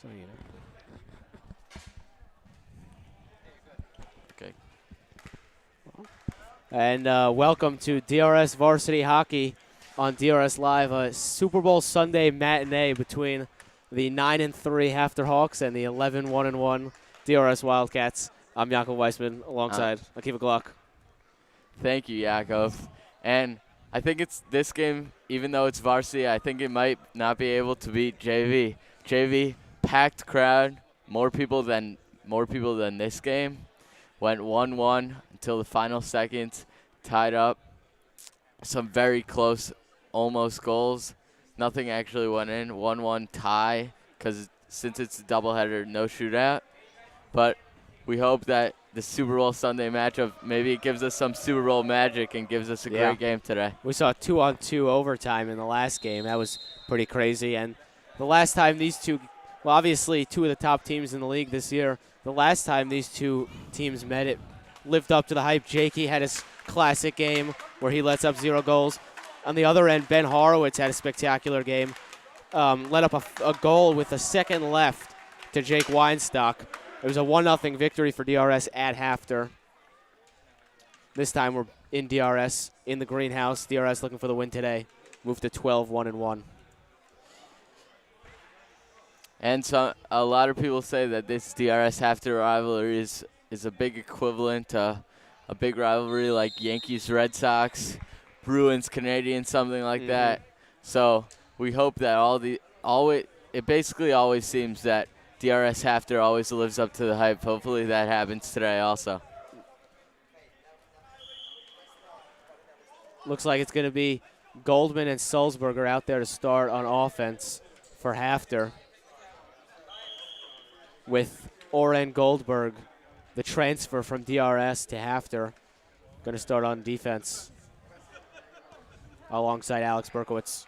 Oh, you know. Okay. And welcome to DRS Varsity Hockey on DRS Live, a Super Bowl Sunday matinee between the 9-3 HAFTR Hawks and the 11-1-1 DRS Wildcats. I'm Jakob Weissman alongside Akiva Glock. Thank you, Yakov. And I think it's this game, even though it's varsity, I think it might not be able to beat JV. JV, packed crowd, more people than this game. Went 1-1 until the final seconds, tied up. Some very close, almost goals. Nothing actually went in. 1-1 tie, because since it's a doubleheader, no shootout. But we hope that the Super Bowl Sunday matchup, maybe it gives us some Super Bowl magic and gives us a great game today. We saw 2-on-2 overtime in the last game. That was pretty crazy. And the last time these two, well, obviously two of the top teams in the league this year, the last time these two teams met, it lived up to the hype. Jakey had his classic game where he lets up 0 goals. On the other end, Ben Horowitz had a spectacular game. Let up a goal with a second left to Jake Weinstock. It was a 1-0 victory for DRS at HAFTR. This time we're in DRS, in the greenhouse. DRS looking for the win today. Moved to 12-1-1. And so a lot of people say that this DRS HAFTR rivalry is a big equivalent to a big rivalry like Yankees-Red Sox, Bruins-Canadiens, something like that. So we hope that it basically always seems that DRS HAFTR always lives up to the hype. Hopefully that happens today also. Looks like it's going to be Goldman and Sulzberger out there to start on offense for HAFTR, with Oren Goldberg, the transfer from DRS to HAFTR, going to start on defense alongside Alex Berkowitz.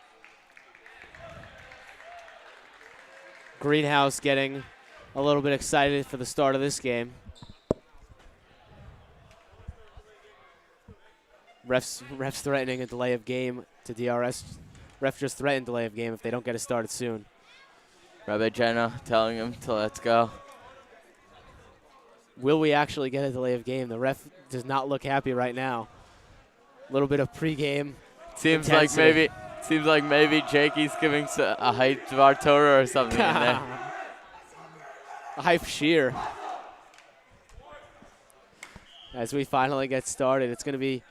Greenhouse getting a little bit excited for the start of this game. Refs threatening a delay of game to DRS. Ref just threatened delay of game if they don't get it started soon. Rabbi Jenna telling him to let's go. Will we actually get a delay of game? The ref does not look happy right now. A little bit of pregame Seems intensity. like maybe Jakey's giving a hype to our Torah or something in there. A hype shear. As we finally get started, it's going to be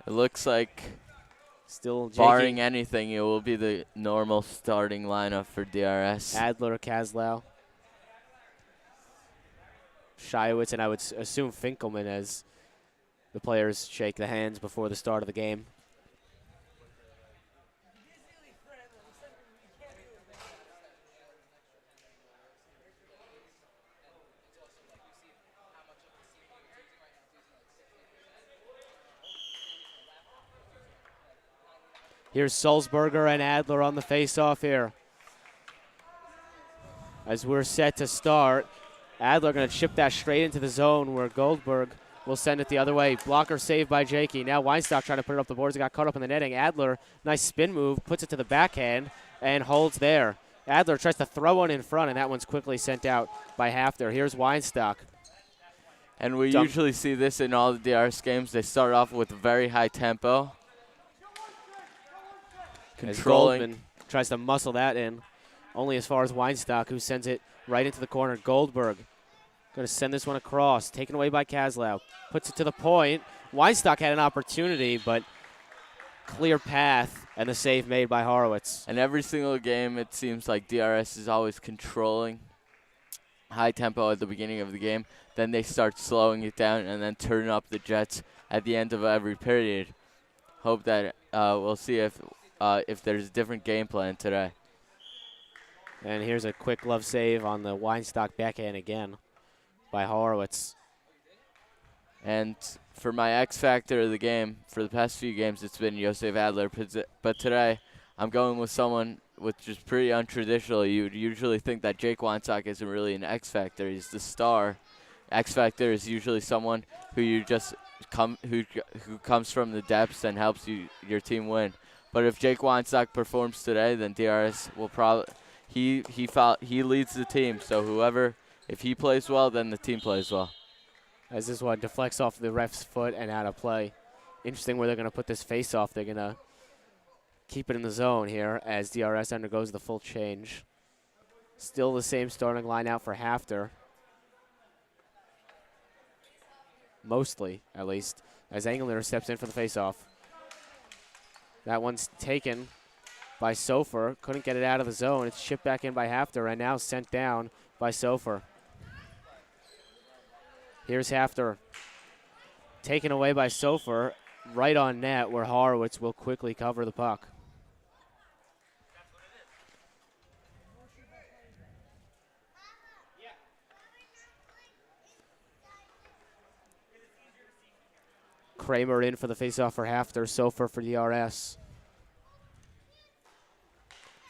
It looks like, still Jakey, barring anything, it will be the normal starting lineup for DRS. Adler, Kaslau, Shiowitz, and I would assume Finkelman as the players shake the hands before the start of the game. Here's Sulzberger and Adler on the face-off here. As we're set to start, Adler going to chip that straight into the zone where Goldberg will send it the other way. Blocker saved by Jakey. Now Weinstock trying to put it up the boards. He got caught up in the netting. Adler, nice spin move, puts it to the backhand and holds there. Adler tries to throw one in front, and that one's quickly sent out by HAFTR. Here's Weinstock. And we usually see this in all the DRS games. They start off with a very high tempo. Controlling. As Goldman tries to muscle that in, only as far as Weinstock, who sends it right into the corner. Goldberg going to send this one across, taken away by Kaslau. Puts it to the point. Weinstock had an opportunity, but clear path, and the save made by Horowitz. And every single game, it seems like DRS is always controlling high tempo at the beginning of the game. Then they start slowing it down and then turn up the Jets at the end of every period. Hope that we'll see if there's a different game plan today. And here's a quick glove save on the Weinstock backhand again by Horowitz. And for my X factor of the game, for the past few games, it's been Josef Adler. But today, I'm going with someone which is pretty untraditional. You'd usually think that Jake Weinstock isn't really an X factor. He's the star. X factor is usually someone who you just who comes from the depths and helps your team win. But if Jake Weinstock performs today, then DRS will he leads the team. So if he plays well, then the team plays well. As this one deflects off the ref's foot and out of play. Interesting where they're going to put this face-off. They're going to keep it in the zone here as DRS undergoes the full change. Still the same starting line out for HAFTR. Mostly, at least, as Englander steps in for the face-off. That one's taken by Sofer. Couldn't get it out of the zone. It's shipped back in by HAFTR and now sent down by Sofer. Here's HAFTR. Taken away by Sofer, right on net where Horowitz will quickly cover the puck. Kramer in for the faceoff for HAFTR, Sofer for DRS.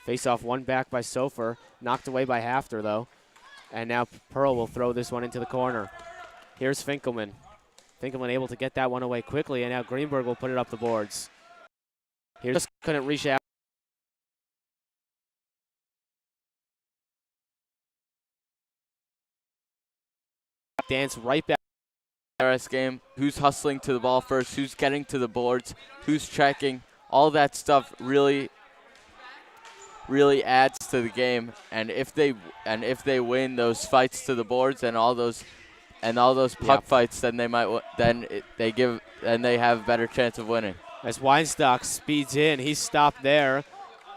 Faceoff one back by Sofer, knocked away by HAFTR though. And now Pearl will throw this one into the corner. Here's Finkelman. Finkelman able to get that one away quickly, and now Greenberg will put it up the boards. He just couldn't reach out. Dance right back. DRS game, who's hustling to the ball first, who's getting to the boards, who's checking, all that stuff really adds to the game. And if they win those fights to the boards and all those puck fights, then they have a better chance of winning. As Weinstock speeds in, he's stopped there,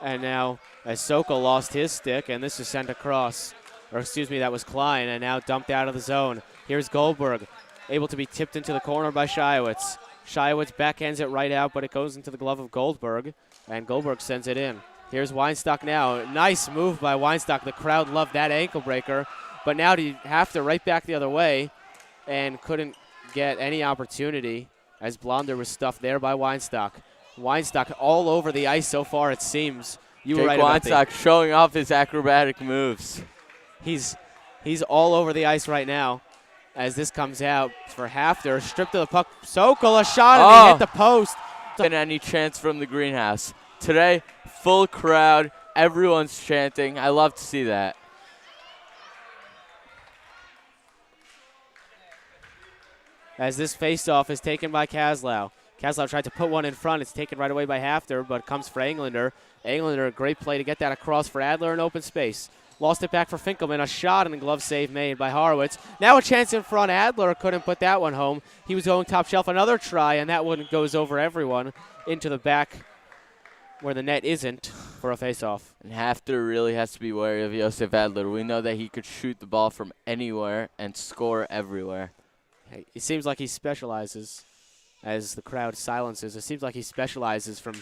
and now as Sokol lost his stick, and this is sent across, or excuse me, that was Klein, and now dumped out of the zone. Here's Goldberg, able to be tipped into the corner by Shiowitz. Shiowitz backhands it right out, but it goes into the glove of Goldberg, and Goldberg sends it in. Here's Weinstock now. Nice move by Weinstock. The crowd loved that ankle breaker, but now you have to right back the other way and couldn't get any opportunity as Blonder was stuffed there by Weinstock. Weinstock all over the ice so far, it seems. You were right about Weinstock showing off his acrobatic moves. He's all over the ice right now. As this comes out for HAFTR, stripped of the puck. Sokol, a shot, and he hit the post. And any chance from the greenhouse. Today, full crowd, everyone's chanting. I love to see that. As this faceoff is taken by Kaslau. Kaslau tried to put one in front. It's taken right away by HAFTR, but comes for Englander. Englander, a great play to get that across for Adler in open space. Lost it back for Finkelman. A shot and a glove save made by Horowitz. Now a chance in front. Adler couldn't put that one home. He was going top shelf. Another try, and that one goes over everyone into the back where the net isn't for a faceoff. And HAFTR really has to be wary of Josef Adler. We know that he could shoot the ball from anywhere and score everywhere. It seems like he specializes, as the crowd silences, it seems like he specializes from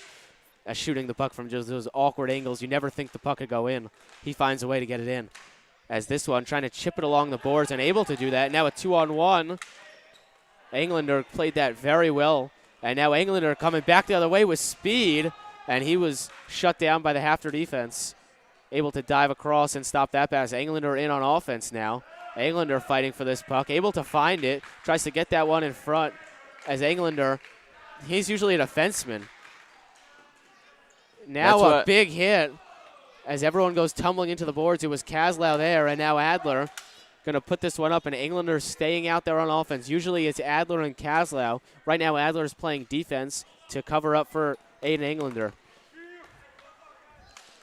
shooting the puck from just those awkward angles. You never think the puck could go in. He finds a way to get it in. As this one, trying to chip it along the boards and able to do that. Now a 2-on-1. Englander played that very well. And now Englander coming back the other way with speed. And he was shut down by the HAFTR defense. Able to dive across and stop that pass. Englander in on offense now. Englander fighting for this puck. Able to find it. Tries to get that one in front. As Englander, he's usually a defenseman. Now a big hit as everyone goes tumbling into the boards. It was Kaslau there, and now Adler going to put this one up, and Englander staying out there on offense. Usually it's Adler and Kaslau. Right now Adler's playing defense to cover up for Aiden Englander.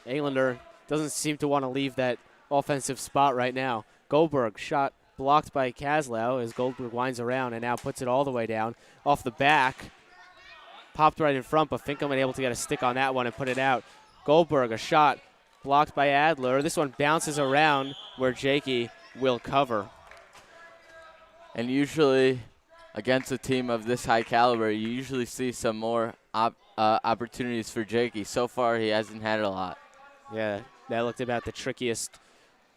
Englander doesn't seem to want to leave that offensive spot right now. Goldberg shot blocked by Kaslau as Goldberg winds around and now puts it all the way down off the back. Popped right in front, but Finkelman able to get a stick on that one and put it out. Goldberg, a shot blocked by Adler. This one bounces around where Jakey will cover. And usually, against a team of this high caliber, you usually see some more opportunities for Jakey. So far, he hasn't had a lot. Yeah, that looked about the trickiest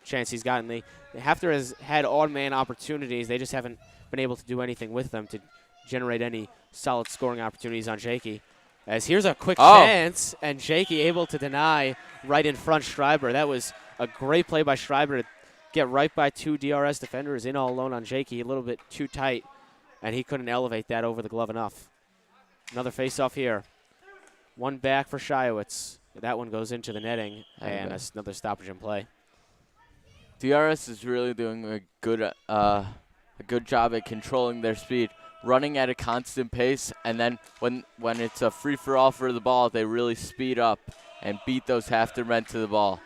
chance he's gotten. The HAFTR has had odd-man opportunities. They just haven't been able to do anything with them to generate any solid scoring opportunities on Jakey. As here's a quick chance, and Jakey able to deny right in front Schreiber. That was a great play by Schreiber to get right by two DRS defenders in all alone on Jakey. A little bit too tight, and he couldn't elevate that over the glove enough. Another face-off here. One back for Shiowitz. That one goes into the netting, and another stoppage in play. DRS is really doing a good job at controlling their speed, running at a constant pace, and then when it's a free-for-all for the ball, they really speed up and beat those HAFTR men to the ball.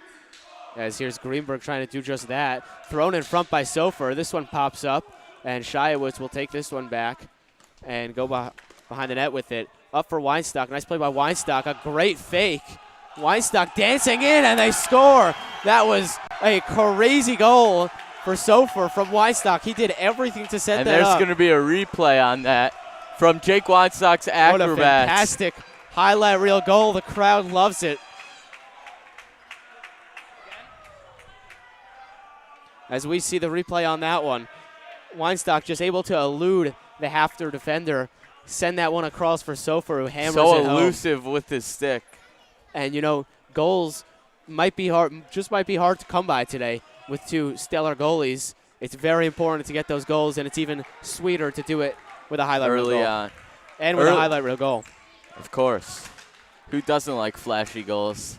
As here's Greenberg trying to do just that. Thrown in front by Sofer. This one pops up, and Shiowitz will take this one back and go behind the net with it. Up for Weinstock. Nice play by Weinstock. A great fake. Weinstock dancing in, and they score. That was a crazy goal for Sofer from Weinstock. He did everything to set that up. And there's going to be a replay on that from Jake Weinstock's acrobats. What a fantastic highlight reel goal. The crowd loves it. As we see the replay on that one, Weinstock just able to elude the HAFTR defender, send that one across for Sofer, who hammers it home. So elusive with his stick. And, you know, goals might be hard to come by today with two stellar goalies. It's very important to get those goals, and it's even sweeter to do it with a highlight reel goal. Early on. And with a highlight reel goal. Of course. Who doesn't like flashy goals?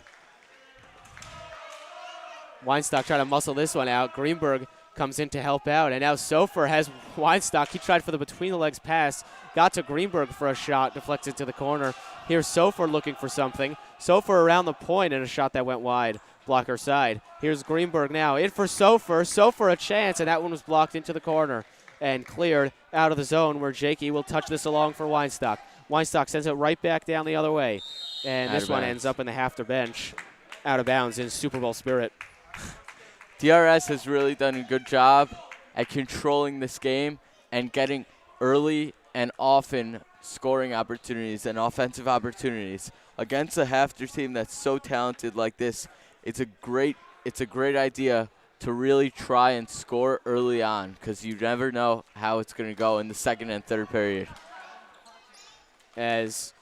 Weinstock trying to muscle this one out. Greenberg comes in to help out, and now Sofer has Weinstock. He tried for the between-the-legs pass, got to Greenberg for a shot, deflected to the corner. Here's Sofer looking for something. Sofer around the point, and a shot that went wide, blocker side. Here's Greenberg now, in for Sofer. Sofer a chance, and that one was blocked into the corner and cleared out of the zone where Jakey will touch this along for Weinstock. Weinstock sends it right back down the other way, and this one ends up in the HAFTR bench, out of bounds in Super Bowl spirit. DRS has really done a good job at controlling this game and getting early and often scoring opportunities and offensive opportunities. Against a HAFTR team that's so talented like this, it's a great idea to really try and score early on, because you never know how it's going to go in the second and third period. As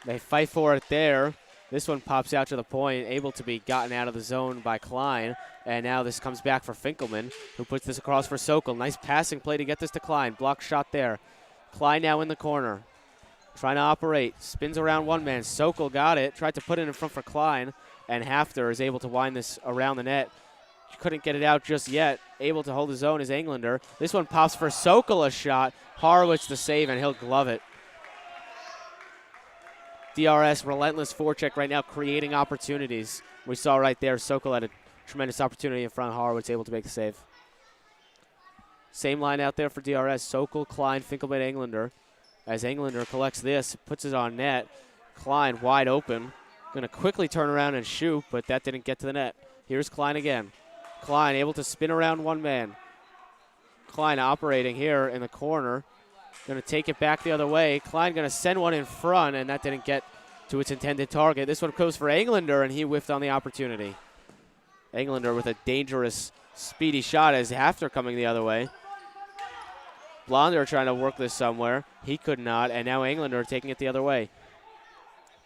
they fight for it there, this one pops out to the point, able to be gotten out of the zone by Klein. And now this comes back for Finkelman, who puts this across for Sokol. Nice passing play to get this to Klein. Block shot there. Klein now in the corner, trying to operate. Spins around one man. Sokol got it. Tried to put it in front for Klein. And HAFTR is able to wind this around the net. Couldn't get it out just yet. Able to hold his own is Englander. This one pops for Sokol, a shot. Horowitz the save, and he'll glove it. DRS, relentless forecheck right now, creating opportunities. We saw right there, Sokol had a tremendous opportunity in front. Horowitz able to make the save. Same line out there for DRS. Sokol, Klein, Finkelman, Englander. As Englander collects this, puts it on net. Klein wide open. Going to quickly turn around and shoot, but that didn't get to the net. Here's Klein again. Klein able to spin around one man. Klein operating here in the corner. Going to take it back the other way. Klein going to send one in front, and that didn't get to its intended target. This one goes for Englander, and he whiffed on the opportunity. Englander with a dangerous, speedy shot as HAFTR coming the other way. Blonder trying to work this somewhere. He could not, and now Englander taking it the other way.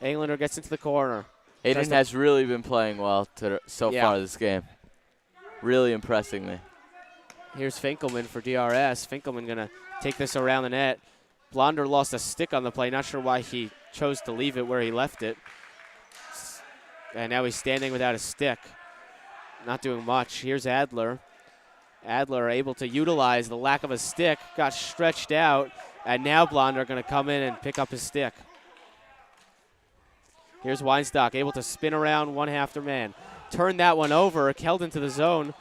Englander gets into the corner. Aiden has really been playing well so far this game. Really impressing me. Here's Finkelman for DRS. Finkelman going to take this around the net. Blonder lost a stick on the play. Not sure why he chose to leave it where he left it. And now he's standing without a stick. Not doing much. Here's Adler. Adler able to utilize the lack of a stick. Got stretched out. And now Blonder going to come in and pick up his stick. Here's Weinstock able to spin around one HAFTR man. Turned that one over. Held into the zone.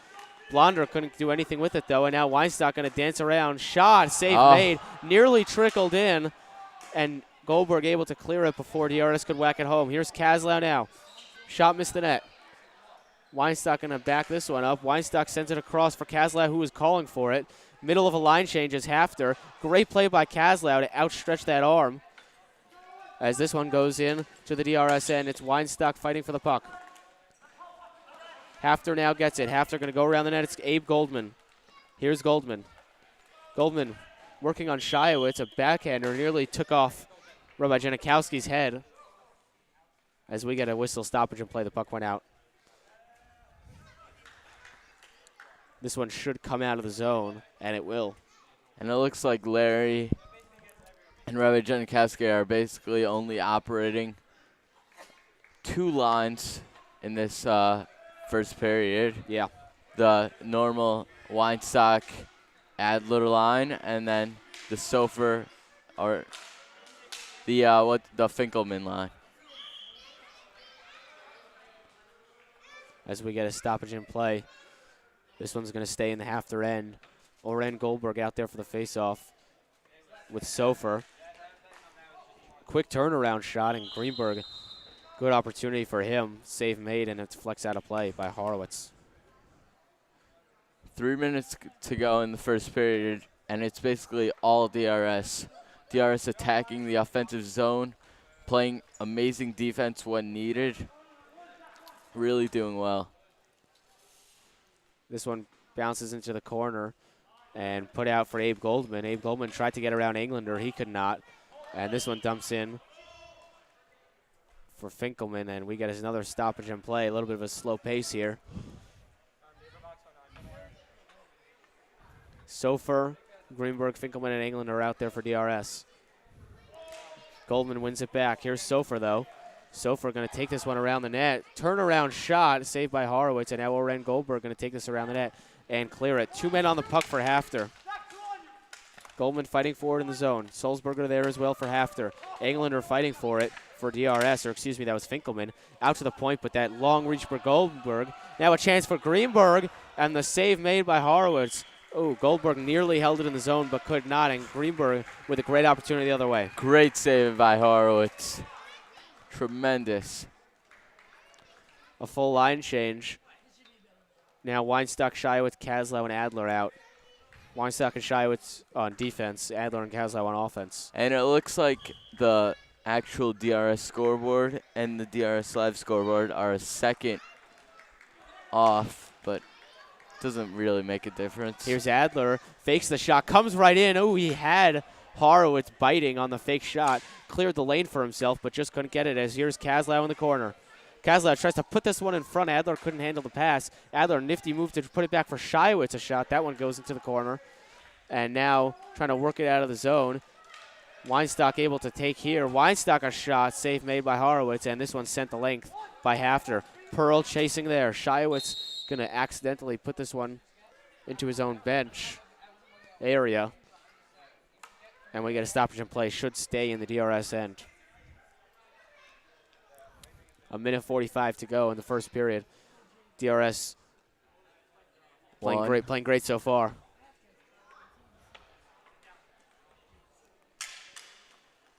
Blonder couldn't do anything with it, though, and now Weinstock going to dance around. Shot, save made, nearly trickled in, and Goldberg able to clear it before DRS could whack it home. Here's Kaslow now. Shot missed the net. Weinstock going to back this one up. Weinstock sends it across for Kaslow, who was calling for it. Middle of a line change is HAFTR. Great play by Kaslow to outstretch that arm. As this one goes in to the DRS end, it's Weinstock fighting for the puck. HAFTR now gets it. HAFTR going to go around the net. It's Abe Goldman. Here's Goldman. Goldman working on Shiowitz. A backhander nearly took off Rabbi Janikowski's head. As we get a whistle stoppage and play, the puck went out. This one should come out of the zone, and it will. And it looks like Larry and Rabbi Janikowski are basically only operating two lines in this first period. Yeah. The normal Weinstock Adler line, and then the Sofer or the Finkelman line. As we get a stoppage in play, this one's going to stay in the HAFTR end. Oren Goldberg out there for the faceoff with Sofer. Quick turnaround shot, and Greenberg, good opportunity for him. Save made, and it's flex out of play by Horowitz. 3 minutes to go in the first period, and it's basically all DRS. DRS attacking the offensive zone, playing amazing defense when needed. Really doing well. This one bounces into the corner and put out for Abe Goldman. Abe Goldman tried to get around Englander. He could not. And this one dumps in for Finkelman, and we get another stoppage in play. A little bit of a slow pace here. Sofer, Greenberg, Finkelman, and England are out there for DRS. Goldman wins it back. Here's Sofer, though. Sofer going to take this one around the net. Turnaround shot, saved by Horowitz, and now Oren Goldberg going to take this around the net and clear it. 2 men on the puck for HAFTR. Goldman fighting for it in the zone. Sulzberger there as well for HAFTR. Englander fighting for it for DRS, or excuse me, that was Finkelman. Out to the point, but that long reach for Goldberg. Now a chance for Greenberg, and the save made by Horowitz. Oh, Goldberg nearly held it in the zone, but could not, and Greenberg with a great opportunity the other way. Great save by Horowitz. Tremendous. A full line change. Now Weinstock, Shiowitz, Kaslow, and Adler out. Weinstock and Shiowitz on defense, Adler and Kaslow on offense. And it looks like the actual DRS scoreboard and the DRS live scoreboard are a second off, but doesn't really make a difference. Here's Adler, fakes the shot, comes right in. Oh, he had Horowitz biting on the fake shot. Cleared the lane for himself, but just couldn't get it, as here's Kaslow in the corner. Kaslow tries to put this one in front. Adler couldn't handle the pass. Adler, nifty move to put it back for Shiowitz, a shot. That one goes into the corner. And now trying to work it out of the zone. Weinstock able to take here. Weinstock a shot, save made by Horowitz, and this one sent the length by HAFTR. Pearl chasing there. Shiowitz going to accidentally put this one into his own bench area. And we get a stoppage in play. Should stay in the DRS end. 1:45 to go in the first period. DRS playing great so far.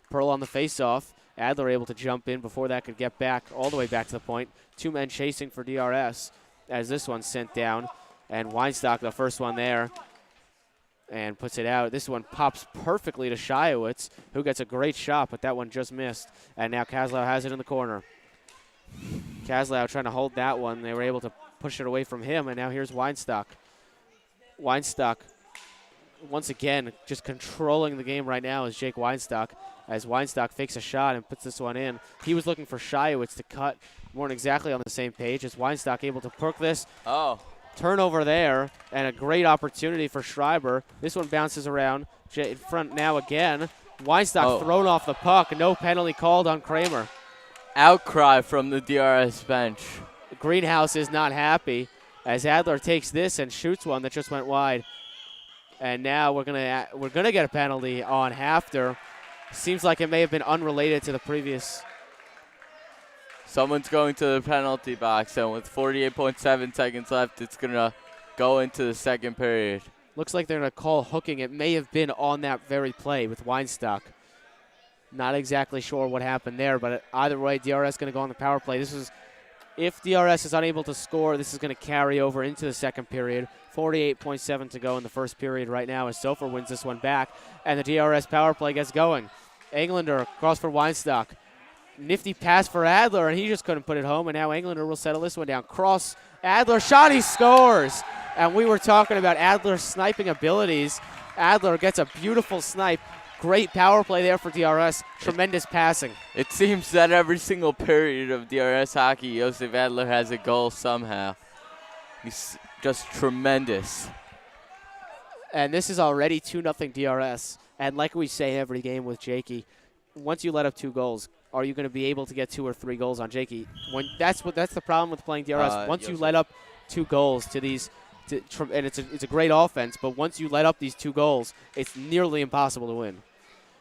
Pearl on the face-off. Adler able to jump in before that could get back all the way back to the point. 2 men chasing for DRS as this one's sent down. And Weinstock, the first one there, and puts it out. This one pops perfectly to Shiowitz, who gets a great shot, but that one just missed. And now Kaslow has it in the corner. Kaslow trying to hold that one. They were able to push it away from him, and now here's Weinstock. Weinstock, once again, just controlling the game right now is Jake Weinstock, as Weinstock fakes a shot and puts this one in. He was looking for Shiowitz to cut. Weren't exactly on the same page. As Weinstock able to perk this. Oh. Turnover there, and a great opportunity for Schreiber. This one bounces around. In front now again. Weinstock thrown off the puck. No penalty called on Kramer. Outcry from the DRS bench. Greenhouse is not happy as Adler takes this and shoots one that just went wide. And now we're gonna get a penalty on HAFTR. Seems like it may have been unrelated to the previous. Someone's going to the penalty box, and with 48.7 seconds left, it's gonna go into the second period. Looks like they're gonna call hooking. It may have been on that very play with Weinstock. Not exactly sure what happened there, but either way, DRS going to go on the power play. If DRS is unable to score, this is going to carry over into the second period. 48.7 to go in the first period right now as Sofer wins this one back, and the DRS power play gets going. Englander across for Weinstock. Nifty pass for Adler, and he just couldn't put it home, and now Englander will settle this one down. Cross, Adler shot, he scores! And we were talking about Adler's sniping abilities. Adler gets a beautiful snipe. Great power play there for DRS. Tremendous passing. It seems that every single period of DRS hockey, Josef Adler has a goal somehow. He's just tremendous. And this is already 2-0 DRS. And like we say every game with Jakey, once you let up 2 goals, are you going to be able to get 2 or 3 goals on Jakey? That's the problem with playing DRS. Once you let up 2 goals to these, and it's a great offense, but once you let up these 2 goals, it's nearly impossible to win.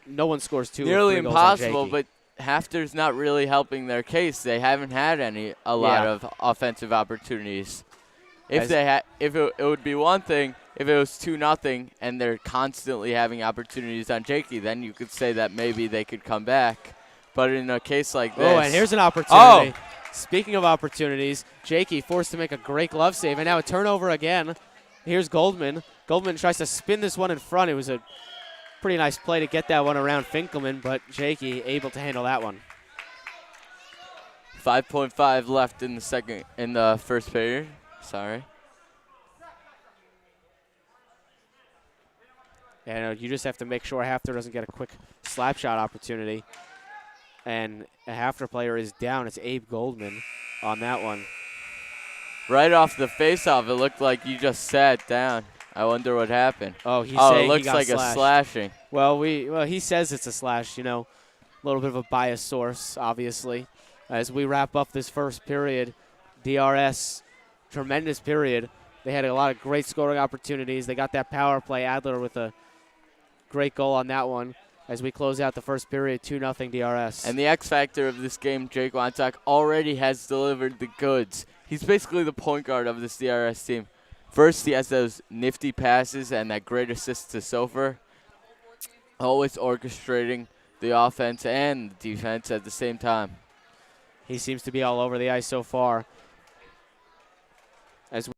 No one scores 2 nearly or 3 goals on impossible, Jakey. but HAFTR's not really helping their case. They haven't had a lot of offensive opportunities. If it would be one thing if it was 2-0 and they're constantly having opportunities on Jakey, then you could say that maybe they could come back. But in a case like this, and here's an opportunity. Speaking of opportunities, Jakey forced to make a great glove save, and now a turnover again. Here's Goldman. Goldman tries to spin this one in front. It was a pretty nice play to get that one around Finkelman, but Jakey able to handle that one. 5.5 left in the first period. Sorry. And you just have to make sure HAFTR doesn't get a quick slap shot opportunity. And a HAFTR player is down. It's Abe Goldman on that one. Right off the face-off, it looked like you just sat down. I wonder what happened. Oh, he's saying it looks he got like slashed. a slashing. Well, he says it's a slash. You know, a little bit of a biased source, obviously. As we wrap up this first period, DRS, tremendous period. They had a lot of great scoring opportunities. They got that power play. Adler with a great goal on that one. As we close out the first period, 2-0 DRS. And the X factor of this game, Jake Weinstock, already has delivered the goods. He's basically the point guard of this DRS team. First, he has those nifty passes and that great assist to Sofer, always orchestrating the offense and the defense at the same time. He seems to be all over the ice so far. As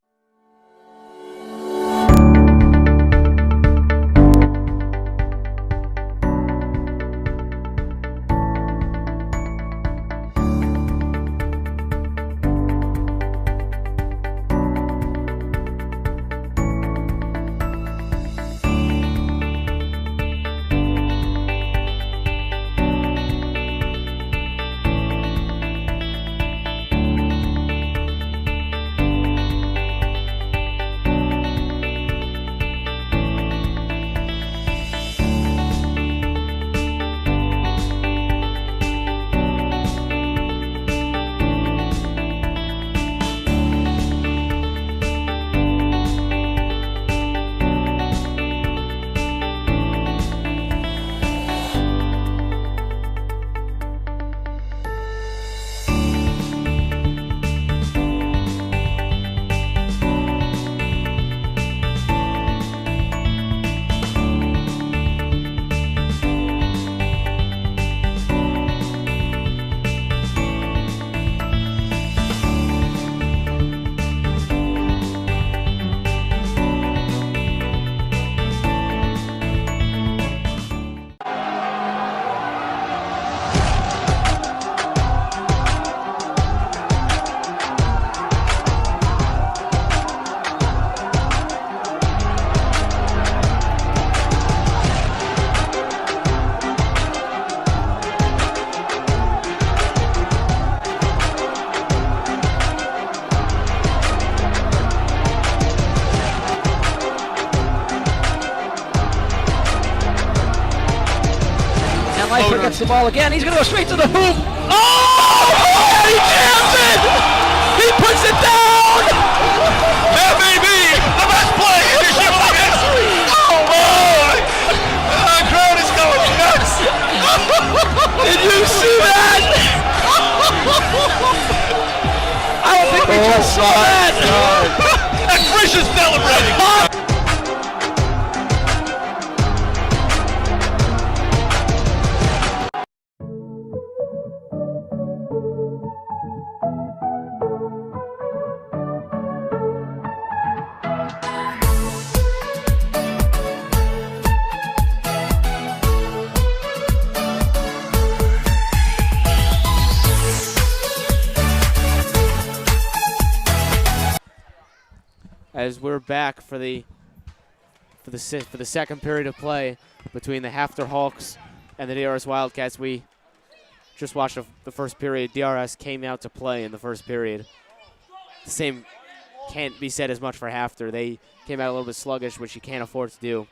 gets the ball again. He's going to go straight to the hoop. Oh! He jams it! He puts it down! That may be the best play in Yeshiva history! Oh, boy! The crowd is going nuts! Did you see that? I don't think we just saw that! And Frisch is celebrating! As we're back for the second period of play between the HAFTR Hawks and the DRS Wildcats, we just watched the first period. DRS came out to play in the first period. The same can't be said as much for HAFTR. They came out a little bit sluggish, which you can't afford to do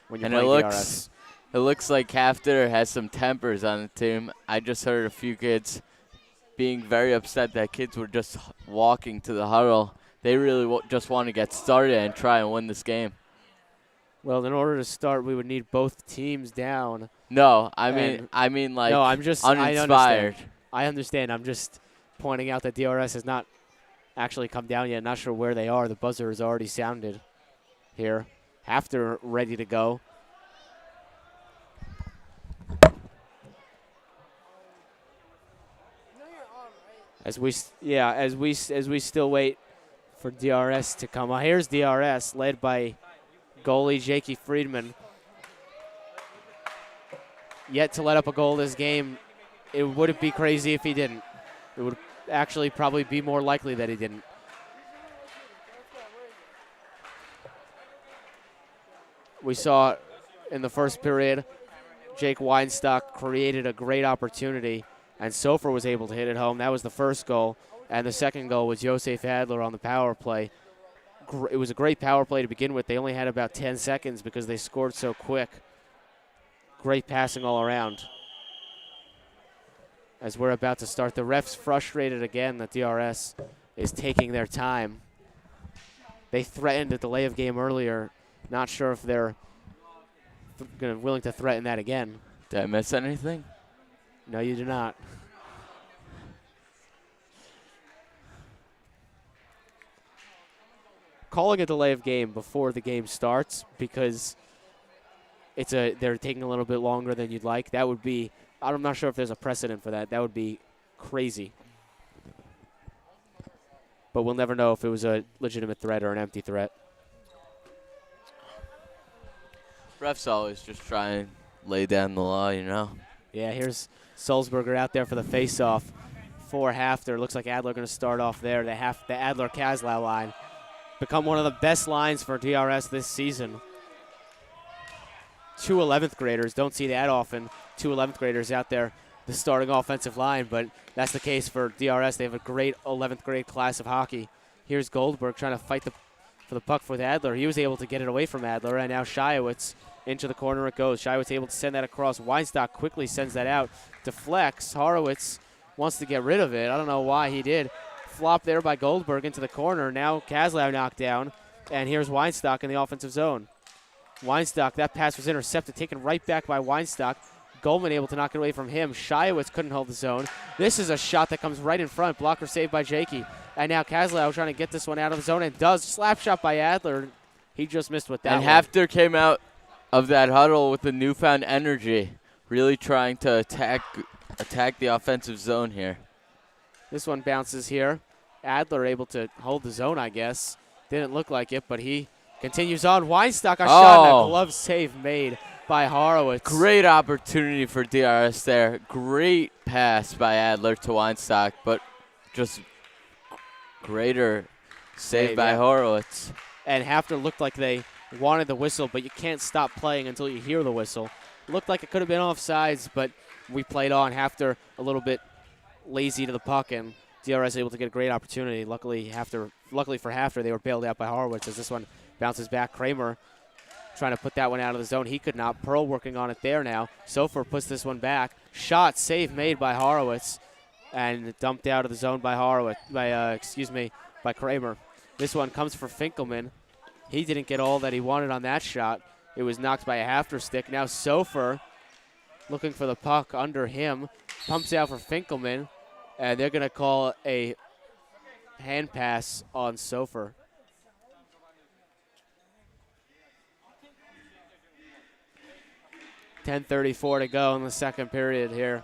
when you're playing DRS. It looks like HAFTR has some tempers on the team. I just heard a few kids being very upset that kids were just walking to the huddle. They really just want to get started and try and win this game. Well, in order to start, we would need both teams down. No, I mean like no, I'm just uninspired. I understand. I'm just pointing out that DRS has not actually come down yet. Not sure where they are. The buzzer has already sounded here. HAFTR ready to go. As we still wait for DRS to come. Here's DRS led by goalie Jakey Friedman. Yet to let up a goal this game. It wouldn't be crazy if he didn't. It would actually probably be more likely that he didn't. We saw in the first period, Jake Weinstock created a great opportunity, and Sofer was able to hit it home. That was the first goal, and the second goal was Josef Adler on the power play. It was a great power play to begin with. They only had about 10 seconds because they scored so quick. Great passing all around. As we're about to start, the refs frustrated again that DRS is taking their time. They threatened a delay of game earlier. Not sure if they're willing to threaten that again. Did I miss anything? No, you do not. Calling a delay of game before the game starts because they're taking a little bit longer than you'd like. That would be, I'm not sure if there's a precedent for that. That would be crazy. But we'll never know if it was a legitimate threat or an empty threat. Refs always just try and lay down the law, you know. Yeah, here's Sulzberger out there for the face-off for HAFTR. Looks like Adler going to start off there. The Adler-Kaslau line. Become one of the best lines for DRS this season. 2 11th graders. Don't see that often. 2 11th graders out there, the starting offensive line, but that's the case for DRS. They have a great 11th grade class of hockey. Here's Goldberg trying to fight for the puck with Adler. He was able to get it away from Adler, and now Shiowitz into the corner it goes. Shiowitz able to send that across. Weinstock quickly sends that out. Deflects. Horowitz wants to get rid of it. I don't know why he did. Flop there by Goldberg into the corner. Now Kaslau knocked down, and here's Weinstock in the offensive zone. Weinstock, that pass was intercepted, taken right back by Weinstock. Goldman able to knock it away from him. Shiowitz couldn't hold the zone. This is a shot that comes right in front. Blocker saved by Jakey. And now Kaslau trying to get this one out of the zone and does. Slap shot by Adler. He just missed with that and one. HAFTR came out of that huddle with the newfound energy, really trying to attack the offensive zone here. This one bounces here. Adler able to hold the zone, I guess. Didn't look like it, but he continues on. Weinstock, a shot and a glove save made by Horowitz. Great opportunity for DRS there. Great pass by Adler to Weinstock, but just greater save by Horowitz. And HAFTR looked like they wanted the whistle, but you can't stop playing until you hear the whistle. Looked like it could have been offsides, but we played on. HAFTR a little bit lazy to the puck, and DRS able to get a great opportunity. Luckily for HAFTR, they were bailed out by Horowitz as this one bounces back. Kramer trying to put that one out of the zone. He could not. Pearl working on it there now. Sofer puts this one back. Shot, save made by Horowitz, and dumped out of the zone by by Kramer. This one comes for Finkelman. He didn't get all that he wanted on that shot. It was knocked by a HAFTR stick. Now Sofer looking for the puck under him. Pumps out for Finkelman, and they're going to call a hand pass on Sofer. .10:34 to go in the second period here.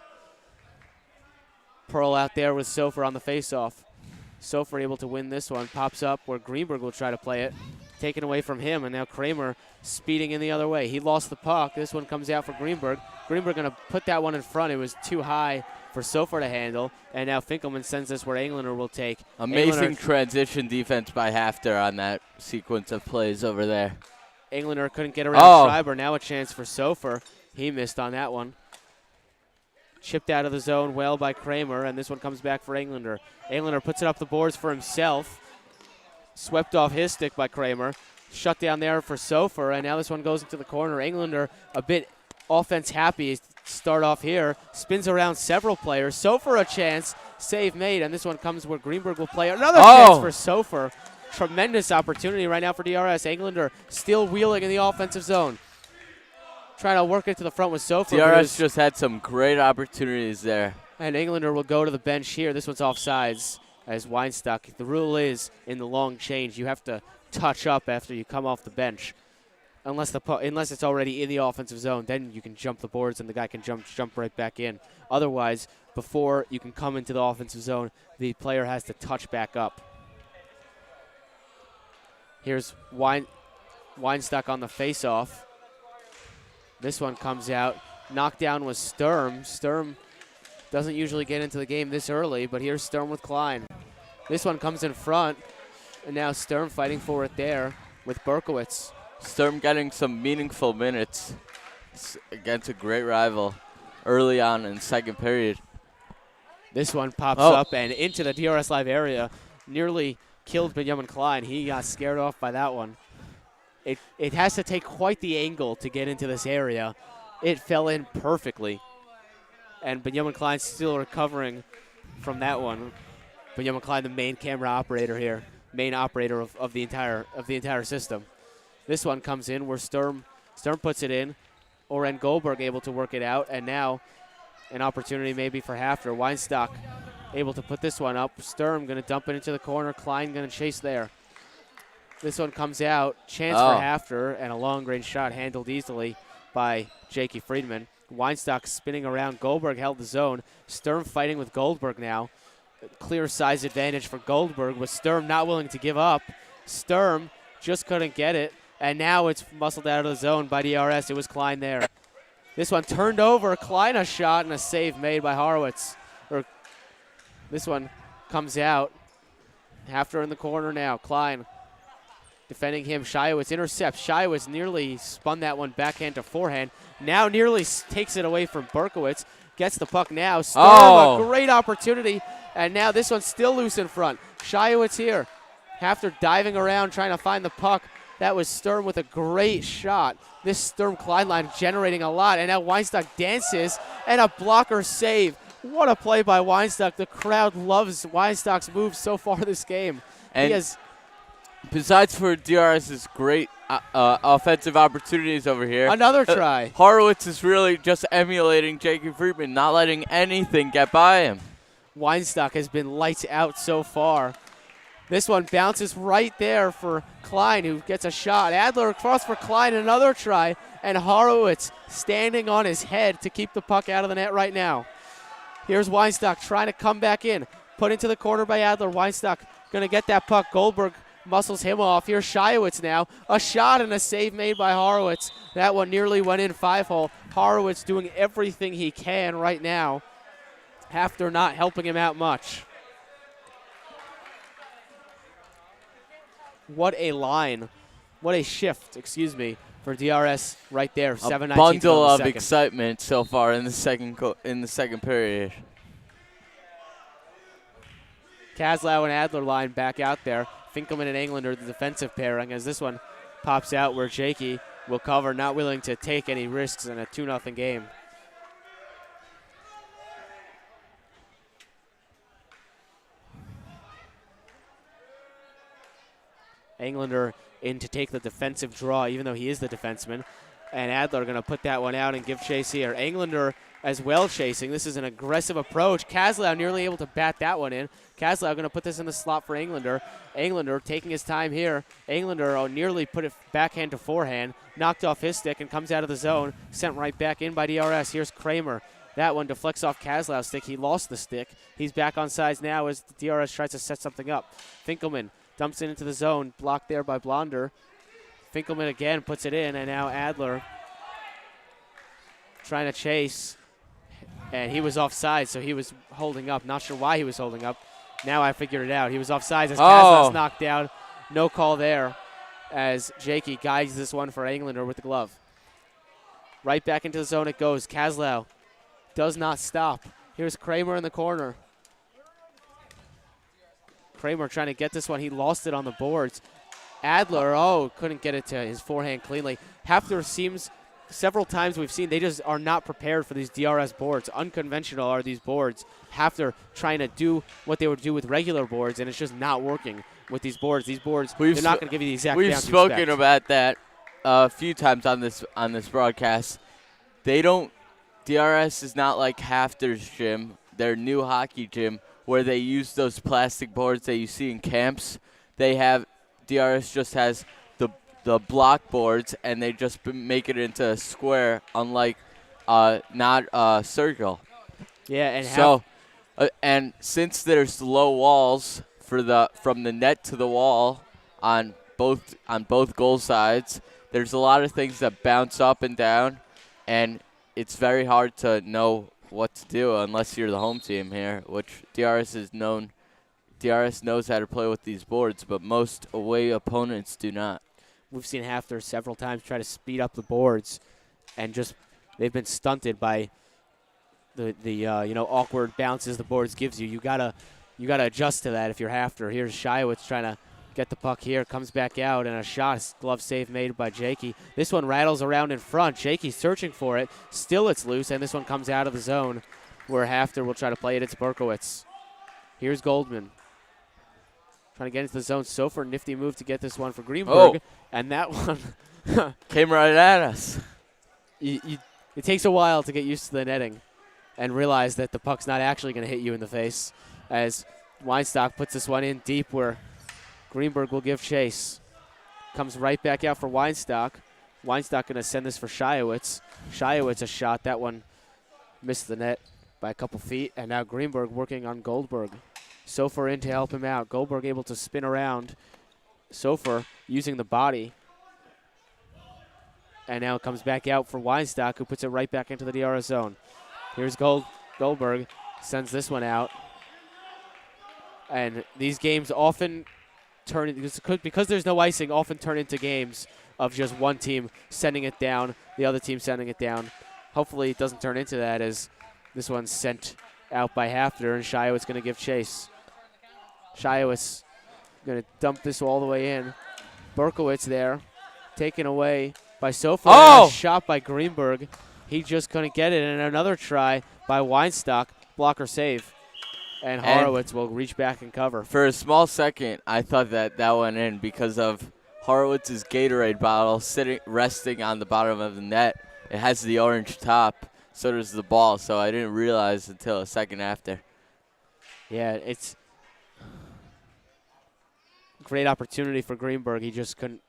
Pearl out there with Sofer on the faceoff. Sofer able to win this one. Pops up where Greenberg will try to play it. Taken away from him, and now Kramer speeding in the other way. He lost the puck. This one comes out for Greenberg. Greenberg going to put that one in front. It was too high for Sofer to handle, and now Finkelman sends this where Englander will take. Amazing transition defense by HAFTR on that sequence of plays over there. Englander couldn't get around Schreiber. Now a chance for Sofer. He missed on that one. Chipped out of the zone well by Kramer, and this one comes back for Englander. Englander puts it up the boards for himself. Swept off his stick by Kramer. Shut down there for Sofer, and now this one goes into the corner. Englander a bit offense happy. Start off here, spins around several players. Sofer a chance, save made, and this one comes where Greenberg will play. Another chance for Sofer. Tremendous opportunity right now for DRS. Englander still wheeling in the offensive zone. Trying to work it to the front with Sofer. DRS just had some great opportunities there. And Englander will go to the bench here. This one's offsides as Weinstock. The rule is in the long change, you have to touch up after you come off the bench. Unless it's already in the offensive zone, then you can jump the boards and the guy can jump right back in. Otherwise, before you can come into the offensive zone, the player has to touch back up. Here's Weinstock on the face-off. This one comes out. Knockdown was Sturm. Sturm doesn't usually get into the game this early, but here's Sturm with Klein. This one comes in front, and now Sturm fighting for it there with Berkowitz. Sturm getting some meaningful minutes against a great rival early on in second period. This one pops up and into the DRS Live area. Nearly killed Benjamin Klein. He got scared off by that one. It has to take quite the angle to get into this area. It fell in perfectly. And Benjamin Klein still recovering from that one. Benjamin Klein, the main camera operator here. Main operator of the entire system. This one comes in where Sturm puts it in. Oren Goldberg able to work it out. And now an opportunity maybe for HAFTR. Weinstock able to put this one up. Sturm going to dump it into the corner. Klein going to chase there. This one comes out. Chance for HAFTR and a long-range shot handled easily by Jakey Friedman. Weinstock spinning around. Goldberg held the zone. Sturm fighting with Goldberg now. Clear size advantage for Goldberg with Sturm not willing to give up. Sturm just couldn't get it. And now it's muscled out of the zone by DRS. It was Klein there. This one turned over. Klein a shot and a save made by Horowitz. This one comes out. HAFTR in the corner now. Klein defending him. Shiowitz intercepts. Shiowitz nearly spun that one backhand to forehand. Now nearly takes it away from Berkowitz. Gets the puck now. Sturm, a great opportunity. And now this one's still loose in front. Shiowitz here. HAFTR diving around trying to find the puck. That was Sturm with a great shot. This Sturm-Klein line generating a lot. And now Weinstock dances and a blocker save. What a play by Weinstock. The crowd loves Weinstock's moves so far this game. And besides for DRS's great offensive opportunities over here. Another try. Horowitz is really just emulating Jakey Friedman, not letting anything get by him. Weinstock has been lights out so far. This one bounces right there for Klein, who gets a shot. Adler across for Klein, another try. And Horowitz standing on his head to keep the puck out of the net right now. Here's Weinstock trying to come back in. Put into the corner by Adler. Weinstock going to get that puck. Goldberg muscles him off. Here's Shiowitz now. A shot and a save made by Horowitz. That one nearly went in 5-hole. Horowitz doing everything he can right now. HAFTR not helping him out much. What a line. What a shift, for DRS right there. 7-19 A bundle of second. excitement so far in the second period. Kaslau and Adler line back out there. Finkelman and Englander, the defensive pairing, as this one pops out where Jakey will cover, not willing to take any risks in a 2-0 game. Englander in to take the defensive draw, even though he is the defenseman. And Adler going to put that one out and give chase here. Englander as well chasing. This is an aggressive approach. Kaslau nearly able to bat that one in. Kaslau going to put this in the slot for Englander. Englander taking his time here. Englander nearly put it backhand to forehand. Knocked off his stick and comes out of the zone. Sent right back in by DRS. Here's Kramer. That one deflects off Kaslau's stick. He lost the stick. He's back on sides now as DRS tries to set something up. Finkelman dumps it into the zone, blocked there by Blonder. Finkelman again puts it in, and now Adler trying to chase. And he was offside, so he was holding up. Not sure why he was holding up. Now I figured it out. He was offside as Kaslau's knocked down. No call there as Jakey guides this one for Englander with the glove. Right back into the zone it goes. Kaslau does not stop. Here's Kramer in the corner. Kramer trying to get this one. He lost it on the boards. Adler, couldn't get it to his forehand cleanly. HAFTR seems several times we've seen they just are not prepared for these DRS boards. Unconventional are these boards. HAFTR trying to do what they would do with regular boards, and it's just not working with these boards. These boards, they're not going to give you the exact We've bounce you spoken expect. about that a few times on this broadcast. They don't. DRS is not like HAFTR's gym, their new hockey gym, where they use those plastic boards that you see in camps. They have DRS just has the block boards, and they just make it into a square, unlike not a circle. Yeah, and So, and since there's low walls from the net to the wall on both goal sides, there's a lot of things that bounce up and down, and it's very hard to know what to do unless you're the home team here, which DRS is known. DRS knows how to play with these boards, but most away opponents do not. we've seen HAFTR several times try to speed up the boards, and just they've been stunted by the awkward bounces the boards gives you. You gotta adjust to that if you're HAFTR. Here's Shiowitz trying to get the puck here, comes back out, and a shot, glove save made by Jakey. This one rattles around in front. Jakey searching for it. Still it's loose, and this one comes out of the zone where HAFTR will try to play it. It's Berkowitz. Here's Goldman. Trying to get into the zone. Sofer, nifty move to get this one for Greenberg. Oh. And that one Came right at us. it takes a while to get used to the netting and realize that the puck's not actually going to hit you in the face, as Weinstock puts this one in deep where Greenberg will give chase. Comes right back out for Weinstock. Weinstock going to send this for Shiowitz. Shiowitz a shot. That one missed the net by a couple feet. And now Greenberg working on Goldberg. Sofer in to help him out. Goldberg able to spin around. Sofer using the body. And now it comes back out for Weinstock, who puts it right back into the DRS zone. Here's Goldberg. Sends this one out. And these games often turn, because there's no icing, often turn into games of just one team sending it down, the other team sending it down. Hopefully it doesn't turn into that, as this one's sent out by HAFTR, and Shiowitz going to give chase. Shiowitz going to dump this all the way in. Berkowitz there, taken away by Sofer. Oh! A shot by Greenberg. He just couldn't get it, and another try by Weinstock. Blocker save. And Horowitz will reach back and cover. For a small second, I thought that went in because of Horowitz's Gatorade bottle resting on the bottom of the net. It has the orange top, so does the ball, so I didn't realize until a second after. Yeah, it's a great opportunity for Greenberg. He just couldn't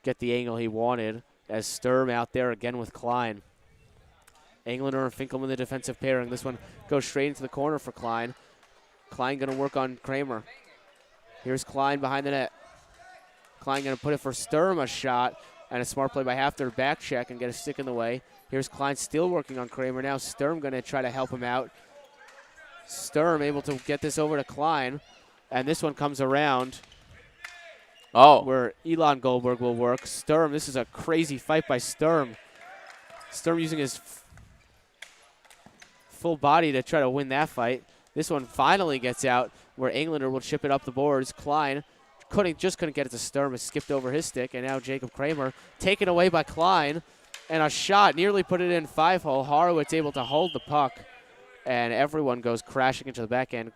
get the angle he wanted, as Sturm out there again with Klein. Englander and Finkelman, the defensive pairing. This one goes straight into the corner for Klein. Klein going to work on Kramer. Here's Klein behind the net. Klein going to put it for Sturm, a shot, and a smart play by HAFTR, back check and get a stick in the way. Here's Klein still working on Kramer. Now Sturm going to try to help him out. Sturm able to get this over to Klein, and this one comes around where Elon Goldberg will work. Sturm, this is a crazy fight by Sturm. Sturm using his full body to try to win that fight. This one finally gets out where Englander will chip it up the boards. Klein just couldn't get it to Sturm. It skipped over his stick, and now Jacob Kramer taken away by Klein. And a shot nearly put it in 5-hole. Horowitz able to hold the puck, and everyone goes crashing into the back end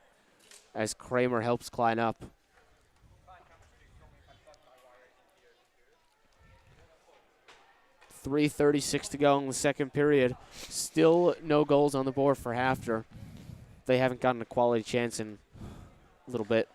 as Kramer helps Klein up. .336 to go in the second period. Still no goals on the board for HAFTR. They haven't gotten a quality chance in a little bit.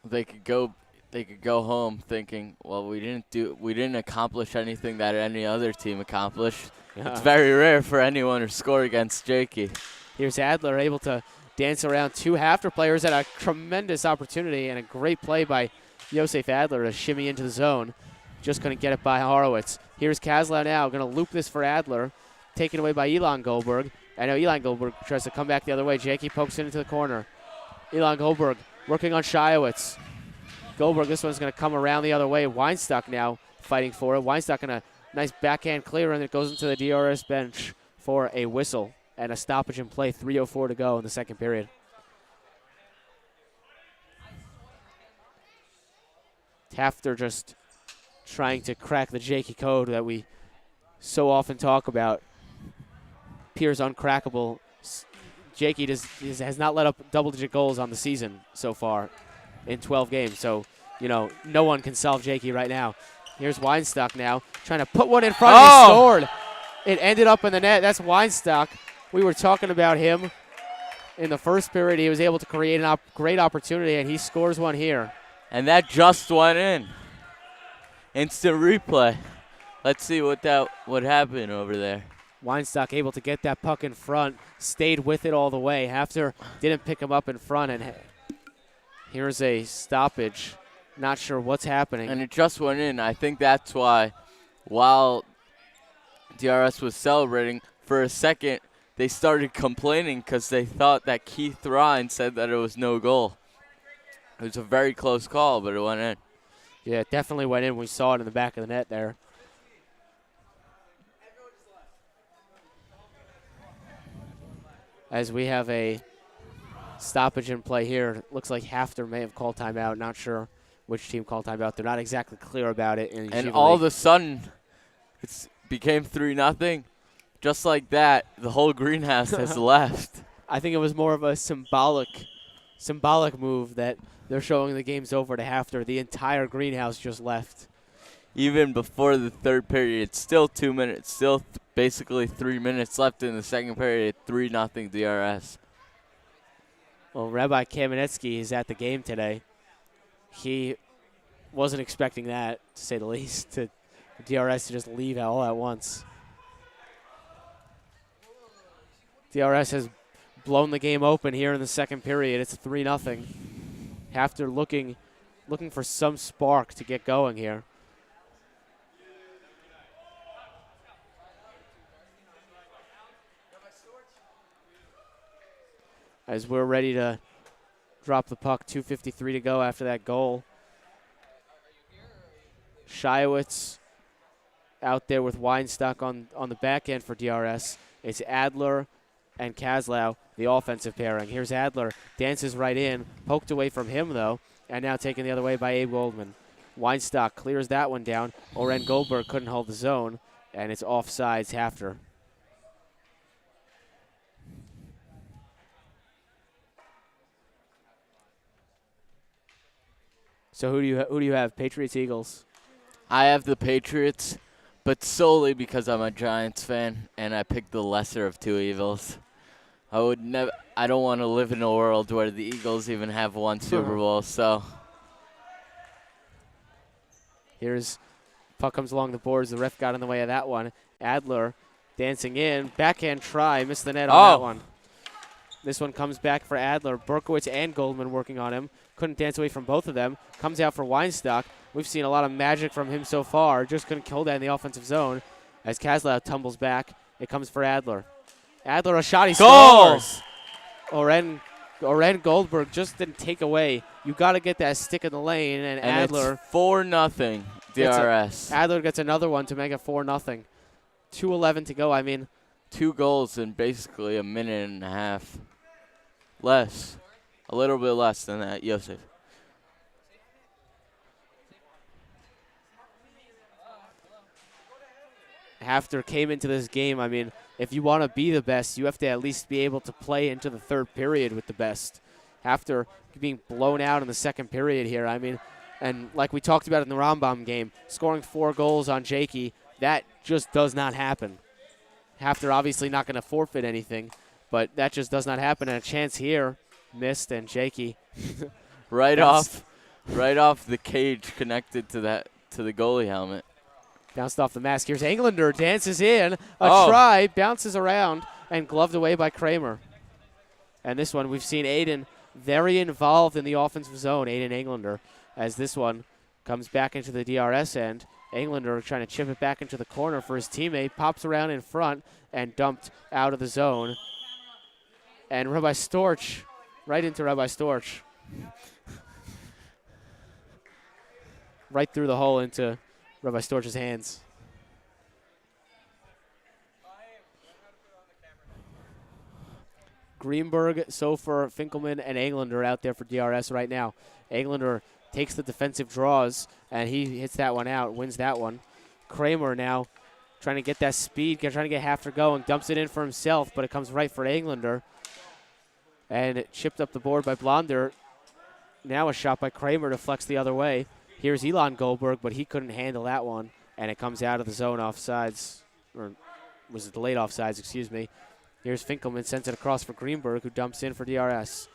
They could go home thinking, well, we didn't accomplish anything that any other team accomplished. Yeah. It's very rare for anyone to score against Jakey. Here's Adler able to dance around two HAFTR players at a tremendous opportunity, and a great play by Josef Adler to shimmy into the zone. Just couldn't get it by Horowitz. Here's Kaslau now, going to loop this for Adler, taken away by Elon Goldberg. I know Elon Goldberg tries to come back the other way. Jakey pokes it into the corner. Elon Goldberg working on Shiowitz. Goldberg, this one's going to come around the other way. Weinstock now fighting for it. Weinstock going to nice backhand clear, and it goes into the DRS bench for a whistle and a stoppage in play. 3:04 to go in the second period. HAFTR just trying to crack the Jakey code that we so often talk about, Pier's uncrackable. Jakey has not let up double-digit goals on the season so far in 12 games. So, you know, no one can solve Jakey right now. Here's Weinstock now, trying to put one in front, and he scored. It ended up in the net. That's Weinstock. We were talking about him in the first period. He was able to create a great opportunity, and he scores one here. And that just went in. Instant replay. Let's see what happened over there. Weinstock able to get that puck in front, stayed with it all the way. HAFTR didn't pick him up in front, and here's a stoppage. Not sure what's happening. And it just went in. I think that's why, while DRS was celebrating, for a second they started complaining because they thought that Keith Ryan said that it was no goal. It was a very close call, but it went in. Yeah, it definitely went in. We saw it in the back of the net there. As we have a stoppage in play here. Looks like HAFTR may have called timeout. Not sure which team called timeout. They're not exactly clear about it. And all of a sudden, it became 3-0. Just like that, the whole greenhouse has left. I think it was more of a symbolic move that they're showing the game's over to HAFTR. The entire greenhouse just left. Even before the third period, it's still 2 minutes, still basically 3 minutes left in the second period, 3-0 DRS. Well, Rabbi Kamenetsky is at the game today. He wasn't expecting that, to say the least, to DRS to just leave all at once. DRS has blown the game open here in the second period. It's 3-0. HAFTR looking for some spark to get going here. As we're ready to drop the puck, 2:53 to go after that goal. Shiowitz out there with Weinstock on the back end for DRS. It's Adler and Kaslau, the offensive pairing. Here's Adler, dances right in, poked away from him though, and now taken the other way by Abe Goldman. Weinstock clears that one down. Oren Goldberg couldn't hold the zone, and it's offsides HAFTR. So who do you have? Patriots, Eagles? I have the Patriots, but solely because I'm a Giants fan and I picked the lesser of two evils. I don't want to live in a world where the Eagles even have one Super Bowl. So here's puck comes along the boards. The ref got in the way of that one. Adler dancing in, backhand try, missed the net on that one. This one comes back for Adler. Berkowitz and Goldman working on him. Couldn't dance away from both of them. Comes out for Weinstock. We've seen a lot of magic from him so far. Just couldn't kill that in the offensive zone. As Kaslau tumbles back, it comes for Adler. Adler, a shot, he scores! Oren Goldberg just didn't take away. You got to get that stick in the lane, and Adler. It's 4-0 DRS. Adler gets another one to make it 4-0. 2:11 to go. I mean, 2 goals in basically a minute and a half. Less. A little bit less than that, Yosef. HAFTR came into this game. I mean, if you want to be the best, you have to at least be able to play into the third period with the best. HAFTR being blown out in the second period here. I mean, and like we talked about in the Rambam game, scoring 4 goals on Jakey, that just does not happen. HAFTR obviously not going to forfeit anything, but that just does not happen. And a chance here, missed, and Jakey. right off the cage connected to the goalie helmet. Bounced off the mask. Here's Englander, dances in. A try, bounces around, and gloved away by Kramer. And this one, we've seen Aiden very involved in the offensive zone, Aiden Englander, as this one comes back into the DRS end. Englander trying to chip it back into the corner for his teammate, pops around in front, and dumped out of the zone. And Rabbi Storch, right into Rabbi Storch. Right through the hole into Rabbi Storch's hands. Greenberg, Sofer, Finkelman, and Englander out there for DRS right now. Englander takes the defensive draws, and he hits that one out, wins that one. Kramer now trying to get that speed, trying to get HAFTR going, dumps it in for himself, but it comes right for Englander. And it chipped up the board by Blonder. Now a shot by Kramer deflects the other way. Here's Elon Goldberg, but he couldn't handle that one, and it comes out of the zone offsides, or was it the late offsides, excuse me. Here's Finkelman, sends it across for Greenberg, who dumps in for DRS.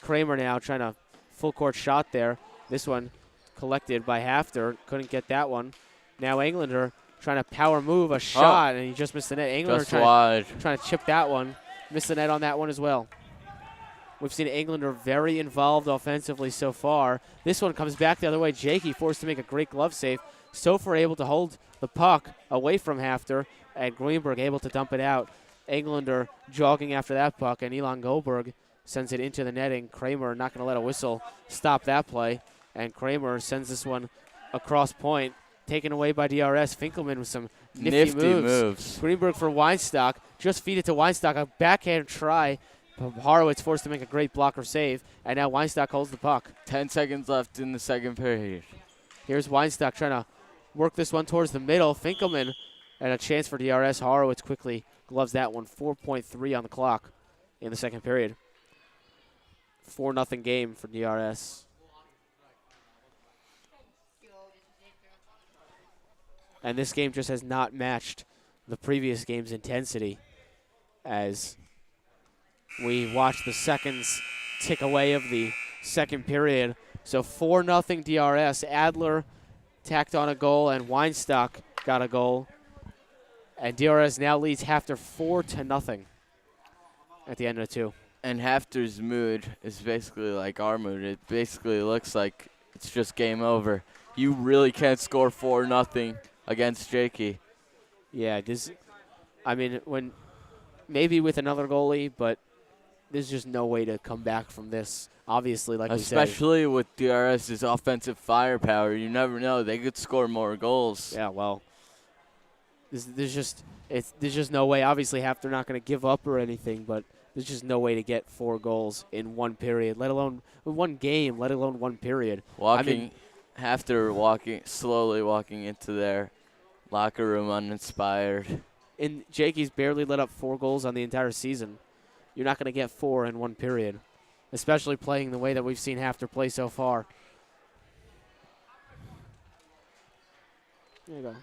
Kramer now trying to full court shot there. This one collected by HAFTR, couldn't get that one. Now Englander trying to power move a shot, and he just missed the net. Englander trying to chip that one, missed the net on that one as well. We've seen Englander very involved offensively so far. This one comes back the other way. Jakey forced to make a great glove save. Sofer able to hold the puck away from HAFTR, and Greenberg able to dump it out. Englander jogging after that puck, and Elon Goldberg sends it into the netting. Kramer not going to let a whistle stop that play, and Kramer sends this one across point, taken away by DRS. Finkelman with some nifty moves. Greenberg for Weinstock. Just feed it to Weinstock. A backhand try. Horowitz forced to make a great blocker save, and now Weinstock holds the puck. 10 seconds left in the second period. Here's Weinstock trying to work this one towards the middle. Finkelman and a chance for DRS. Horowitz quickly gloves that one. 4.3 on the clock in the second period. 4-0 game for DRS. And this game just has not matched the previous game's intensity as we watch the seconds tick away of the second period. So 4-0 DRS. Adler tacked on a goal, and Weinstock got a goal. And DRS now leads HAFTR 4-0 at the end of the two. And HAFTR's mood is basically like our mood. It basically looks like it's just game over. You really can't score 4-0 against Jakey. Yeah, when maybe with another goalie, but there's just no way to come back from this. Obviously, like we said. Especially with DRS's offensive firepower, you never know. They could score more goals. Yeah, well, there's just no way. Obviously, HAFTR not going to give up or anything, but there's just no way to get 4 goals in one period, let alone one game, let alone one period. HAFTR slowly walking into their locker room uninspired. And Jakey's barely let up 4 goals on the entire season. You're not going to get 4 in one period, especially playing the way that we've seen HAFTR play so far. There you go.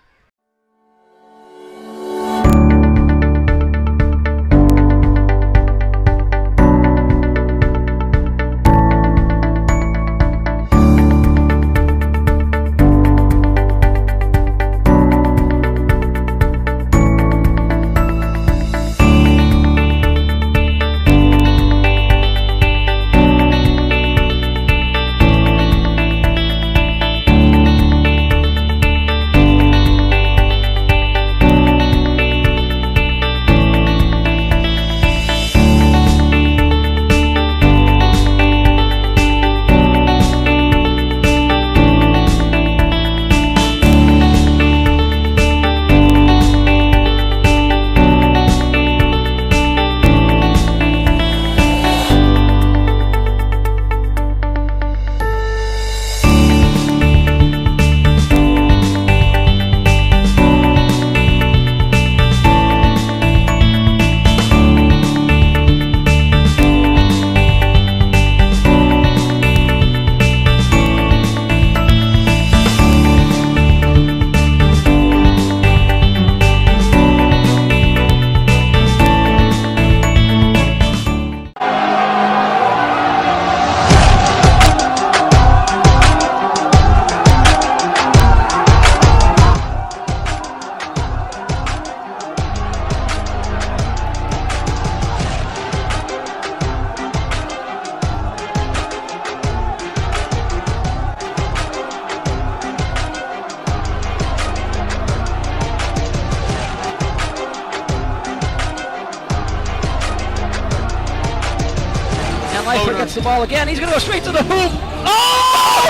Leifer gets the ball again. He's going to go straight to the hoop. Oh!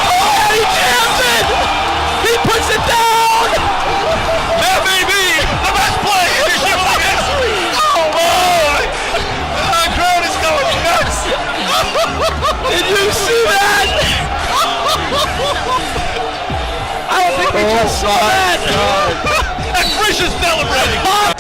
He jams it! He puts it down! That may be the best play in Michigan history! Oh, boy! The crowd is going nuts! Did you see that? I don't think we just saw that! The And Frisch is celebrating.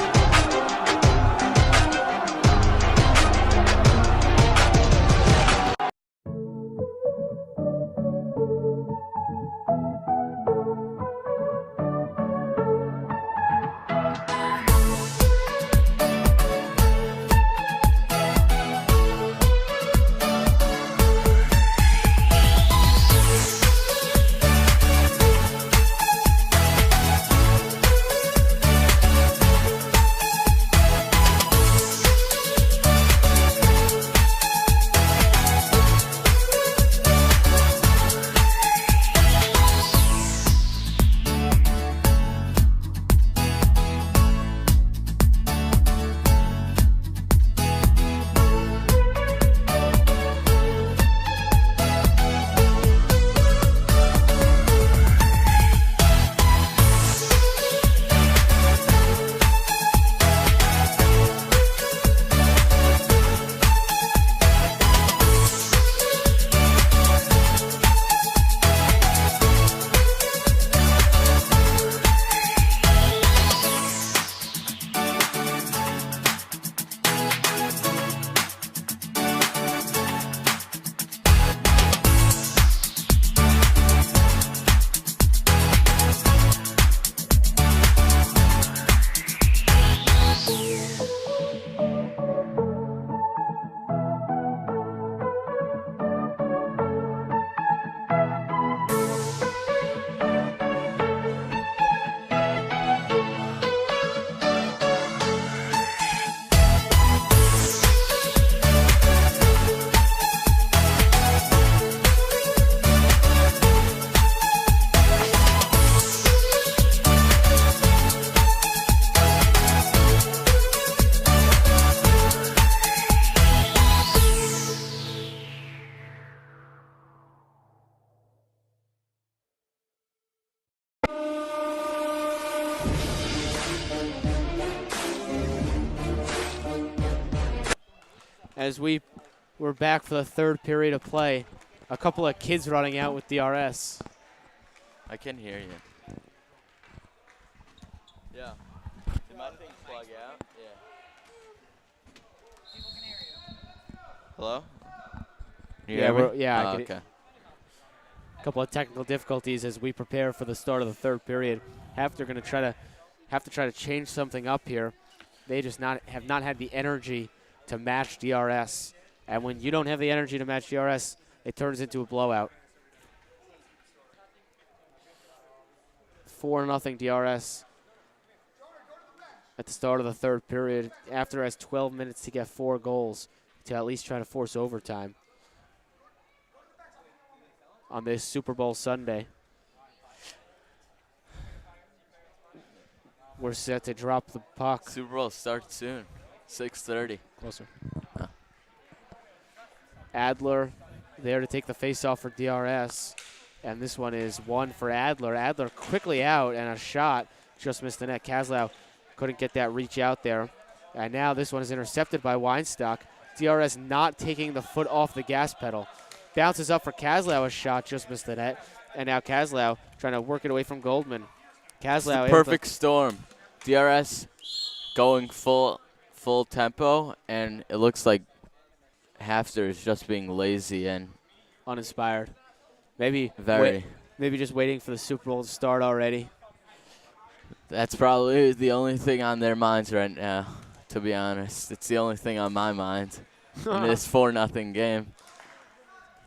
As we're back for the third period of play, a couple of kids running out with DRS. I can hear you. Yeah. Did my thing plug out? Yeah. Hello? You hear me? I Oh, can. okay. A couple of technical difficulties as we prepare for the start of the third period. HAFTR going to try to change something up here. They just have not had the energy to match DRS, and when you don't have the energy to match DRS, it turns into a blowout. 4-0 DRS at the start of the third period. HAFTR has 12 minutes to get 4 goals to at least try to force overtime on this Super Bowl Sunday. We're set to drop the puck. Super Bowl starts soon. 6:30. Closer. Adler there to take the face-off for DRS. And this one is one for Adler. Adler quickly out, and a shot just missed the net. Kaslow couldn't get that reach out there. And now this one is intercepted by Weinstock. DRS not taking the foot off the gas pedal. Bounces up for Kaslow, a shot just missed the net. And now Kaslow trying to work it away from Goldman. Kaslow. Perfect storm. DRS going full tempo, and it looks like HAFTR is just being lazy and uninspired. Maybe maybe just waiting for the Super Bowl to start already. That's probably the only thing on their minds right now, to be honest. It's the only thing on my mind in this 4-0 game.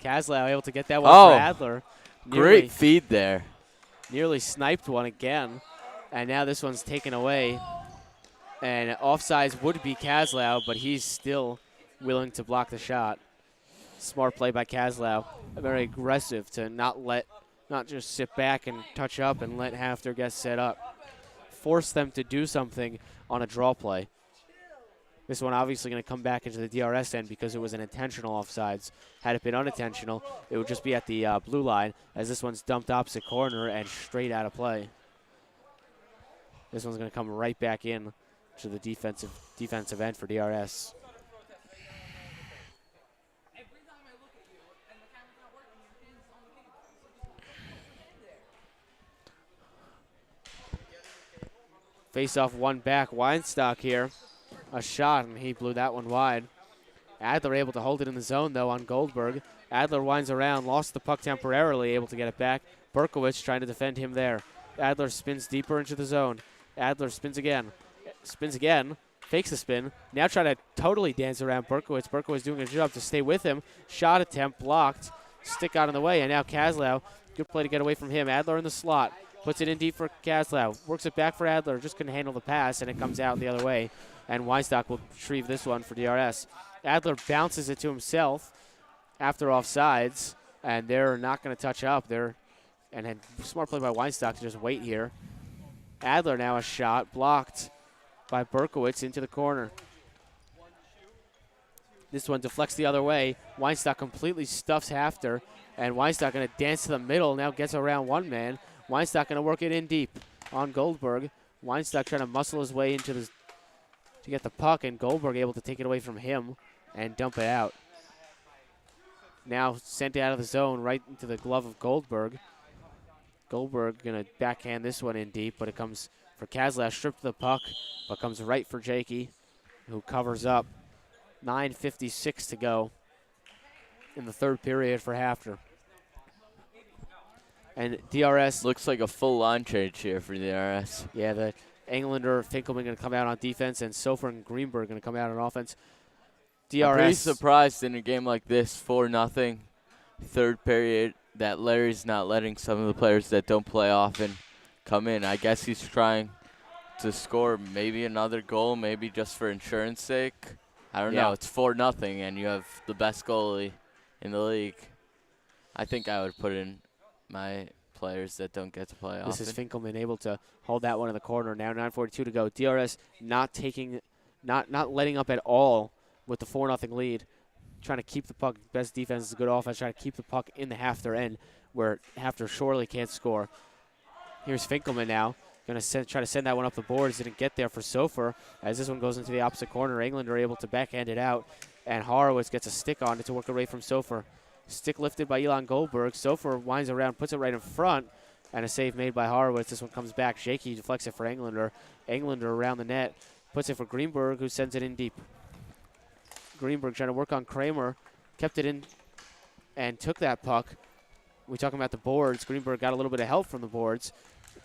Kaslow able to get that one for Adler. Great feed there. Nearly sniped one again, and now this one's taken away. And offsides would be Kaslow, but he's still willing to block the shot. Smart play by Kaslow. Very aggressive to not just sit back and touch up and let HAFTR get set up. Force them to do something on a draw play. This one obviously going to come back into the DRS end because it was an intentional offsides. Had it been unintentional, it would just be at the blue line, as this one's dumped opposite corner and straight out of play. This one's going to come right back in to the defensive end for DRS. Face off one back. Weinstock here. A shot, and he blew that one wide. Adler able to hold it in the zone, though, on Goldberg. Adler winds around, lost the puck temporarily, able to get it back. Berkowitz trying to defend him there. Adler spins deeper into the zone. Adler spins again, fakes a spin. Now trying to totally dance around Berkowitz. Berkowitz doing a job to stay with him. Shot attempt blocked. Stick out in the way, and now Kaslow. Good play to get away from him. Adler in the slot. Puts it in deep for Kaslow. Works it back for Adler. Just couldn't handle the pass, and it comes out the other way. And Weinstock will retrieve this one for DRS. Adler bounces it to himself after offsides, and they're not going to touch up. And smart play by Weinstock to just wait here. Adler now a shot blocked by Berkowitz into the corner. This one deflects the other way. Weinstock completely stuffs HAFTR, and Weinstock going to dance to the middle. Now gets around one man. Weinstock going to work it in deep on Goldberg. Weinstock trying to muscle his way into the to get the puck, and Goldberg able to take it away from him and dump it out. Now sent out of the zone right into the glove of Goldberg. Goldberg going to backhand this one in deep, but it comes for Kaslow, stripped the puck, but comes right for Jakey, who covers up. 9:56 to go in the third period for HAFTR. And DRS. Looks like a full line change here for DRS. Yeah, the Englander, Finkelman going to come out on defense, and Sofer and Greenberg going to come out on offense. DRS. I'm pretty surprised in a game like this, 4-0, third period, that Larry's not letting some of the players that don't play often come in. I guess he's trying to score maybe another goal, maybe just for insurance sake. I don't know. It's 4-0, and you have the best goalie in the league. I think I would put in my players that don't get to play often. This is Finkelman able to hold that one in the corner. Now 9:42 to go. DRS not letting up at all with the 4-0 lead. Trying to keep the puck. Best defense is good offense. Trying to keep the puck in the HAFTR end where HAFTR surely can't score. Here's Finkelman now. Going to try to send that one up the boards. Didn't get there for Sofer. As this one goes into the opposite corner, England are able to backhand it out. And Horowitz gets a stick on it to work away from Sofer. Stick lifted by Elon Goldberg. Sofer winds around, puts it right in front. And a save made by Horowitz. This one comes back. Jakey deflects it for Englander. Englander around the net. Puts it for Greenberg, who sends it in deep. Greenberg trying to work on Kramer. Kept it in and took that puck. We're talking about the boards. Greenberg got a little bit of help from the boards.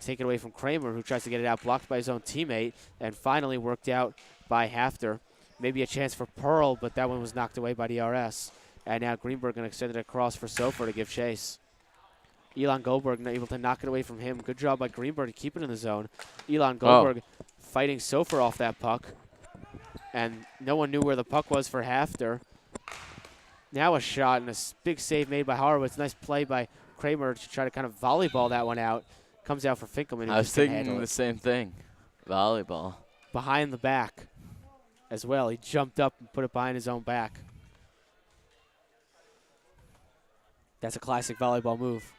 Take it away from Kramer, who tries to get it out, blocked by his own teammate, and finally worked out by HAFTR. Maybe a chance for Pearl, but that one was knocked away by DRS. And now Greenberg going to extend it across for Sofer to give chase. Elon Goldberg not able to knock it away from him. Good job by Greenberg to keep it in the zone. Elon Goldberg fighting Sofer off that puck. And no one knew where the puck was for HAFTR. Now a shot and a big save made by Horowitz. Nice play by Kramer to try to kind of volleyball that one out. Comes out for Finkelman. I was thinking the same thing. Volleyball. Behind the back as well. He jumped up and put it behind his own back. That's a classic volleyball move.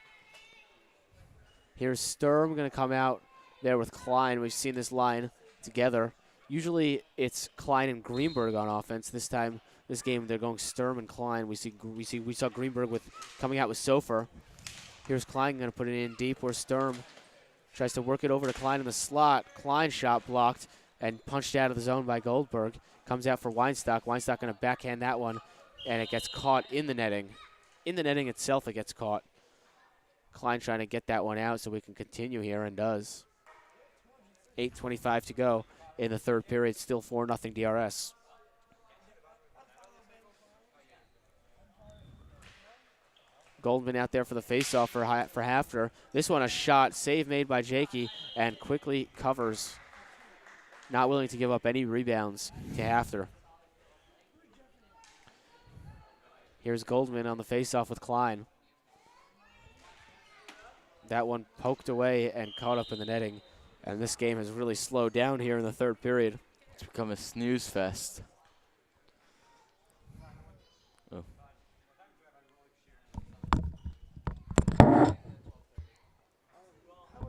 Here's Sturm going to come out there with Klein. We've seen this line together. Usually it's Klein and Greenberg on offense. This time, this game, they're going Sturm and Klein. We saw Greenberg coming out with Sofer. Here's Klein going to put it in deep where Sturm tries to work it over to Klein in the slot. Klein shot blocked and punched out of the zone by Goldberg. Comes out for Weinstock. Weinstock going to backhand that one, and it gets caught in the netting. In the netting itself, it gets caught. Klein trying to get that one out so we can continue here, and does. 8:25 to go in the third period. Still 4-0 DRS. Goldman out there for the faceoff for HAFTR. This one a shot, save made by Jakey, and quickly covers. Not willing to give up any rebounds to HAFTR. Here's Goldman on the faceoff with Klein. That one poked away and caught up in the netting. And this game has really slowed down here in the third period. It's become a snooze fest. Oh.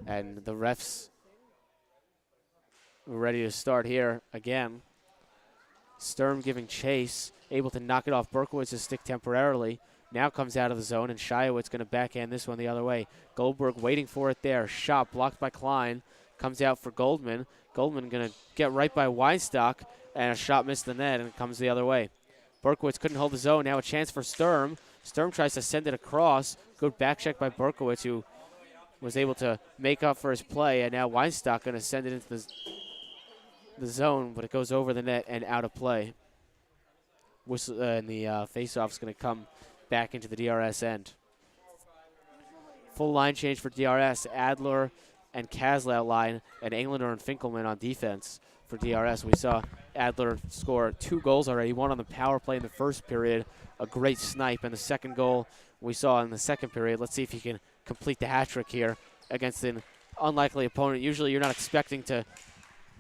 And the refs are ready to start here again. Sturm giving chase, able to knock it off Berkowitz's stick temporarily. Now comes out of the zone, and Shiowitz going to backhand this one the other way. Goldberg waiting for it there. Shot blocked by Klein. comes out for Goldman. Goldman going to get right by Weinstock, and a shot missed the net, and it comes the other way. Berkowitz couldn't hold his own. Now a chance for Sturm. Sturm tries to send it across. Good back check by Berkowitz, who was able to make up for his play, and now Weinstock going to send it into the zone, but it goes over the net and out of play. Whistle, and the face-off is going to come back into the DRS end. Full line change for DRS. Adler and Kaslau line, and Englander and Finkelman on defense for DRS. We saw Adler score 2 goals already, one on the power play in the first period, a great snipe, and the second goal we saw in the second period. Let's see if he can complete the hat trick here against an unlikely opponent. Usually you're not expecting to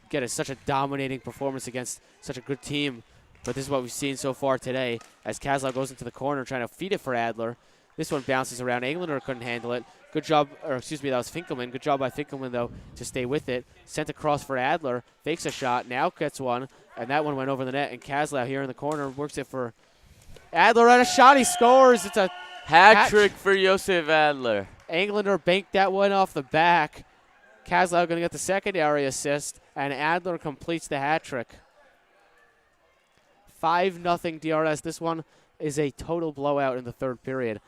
get such a dominating performance against such a good team, but this is what we've seen so far today as Kaslau goes into the corner trying to feed it for Adler. This one bounces around. Englander couldn't handle it. Good job, or excuse me, that was Finkelman. Good job by Finkelman, though, to stay with it. Sent across for Adler. Fakes a shot. Now gets one, and that one went over the net. And Kaslau here in the corner works it for Adler, and a shot. He scores. It's a hat trick for Josef Adler. Englander banked that one off the back. Kaslau going to get the secondary assist, and Adler completes the hat trick. 5-0 DRS. This one is a total blowout in the third period.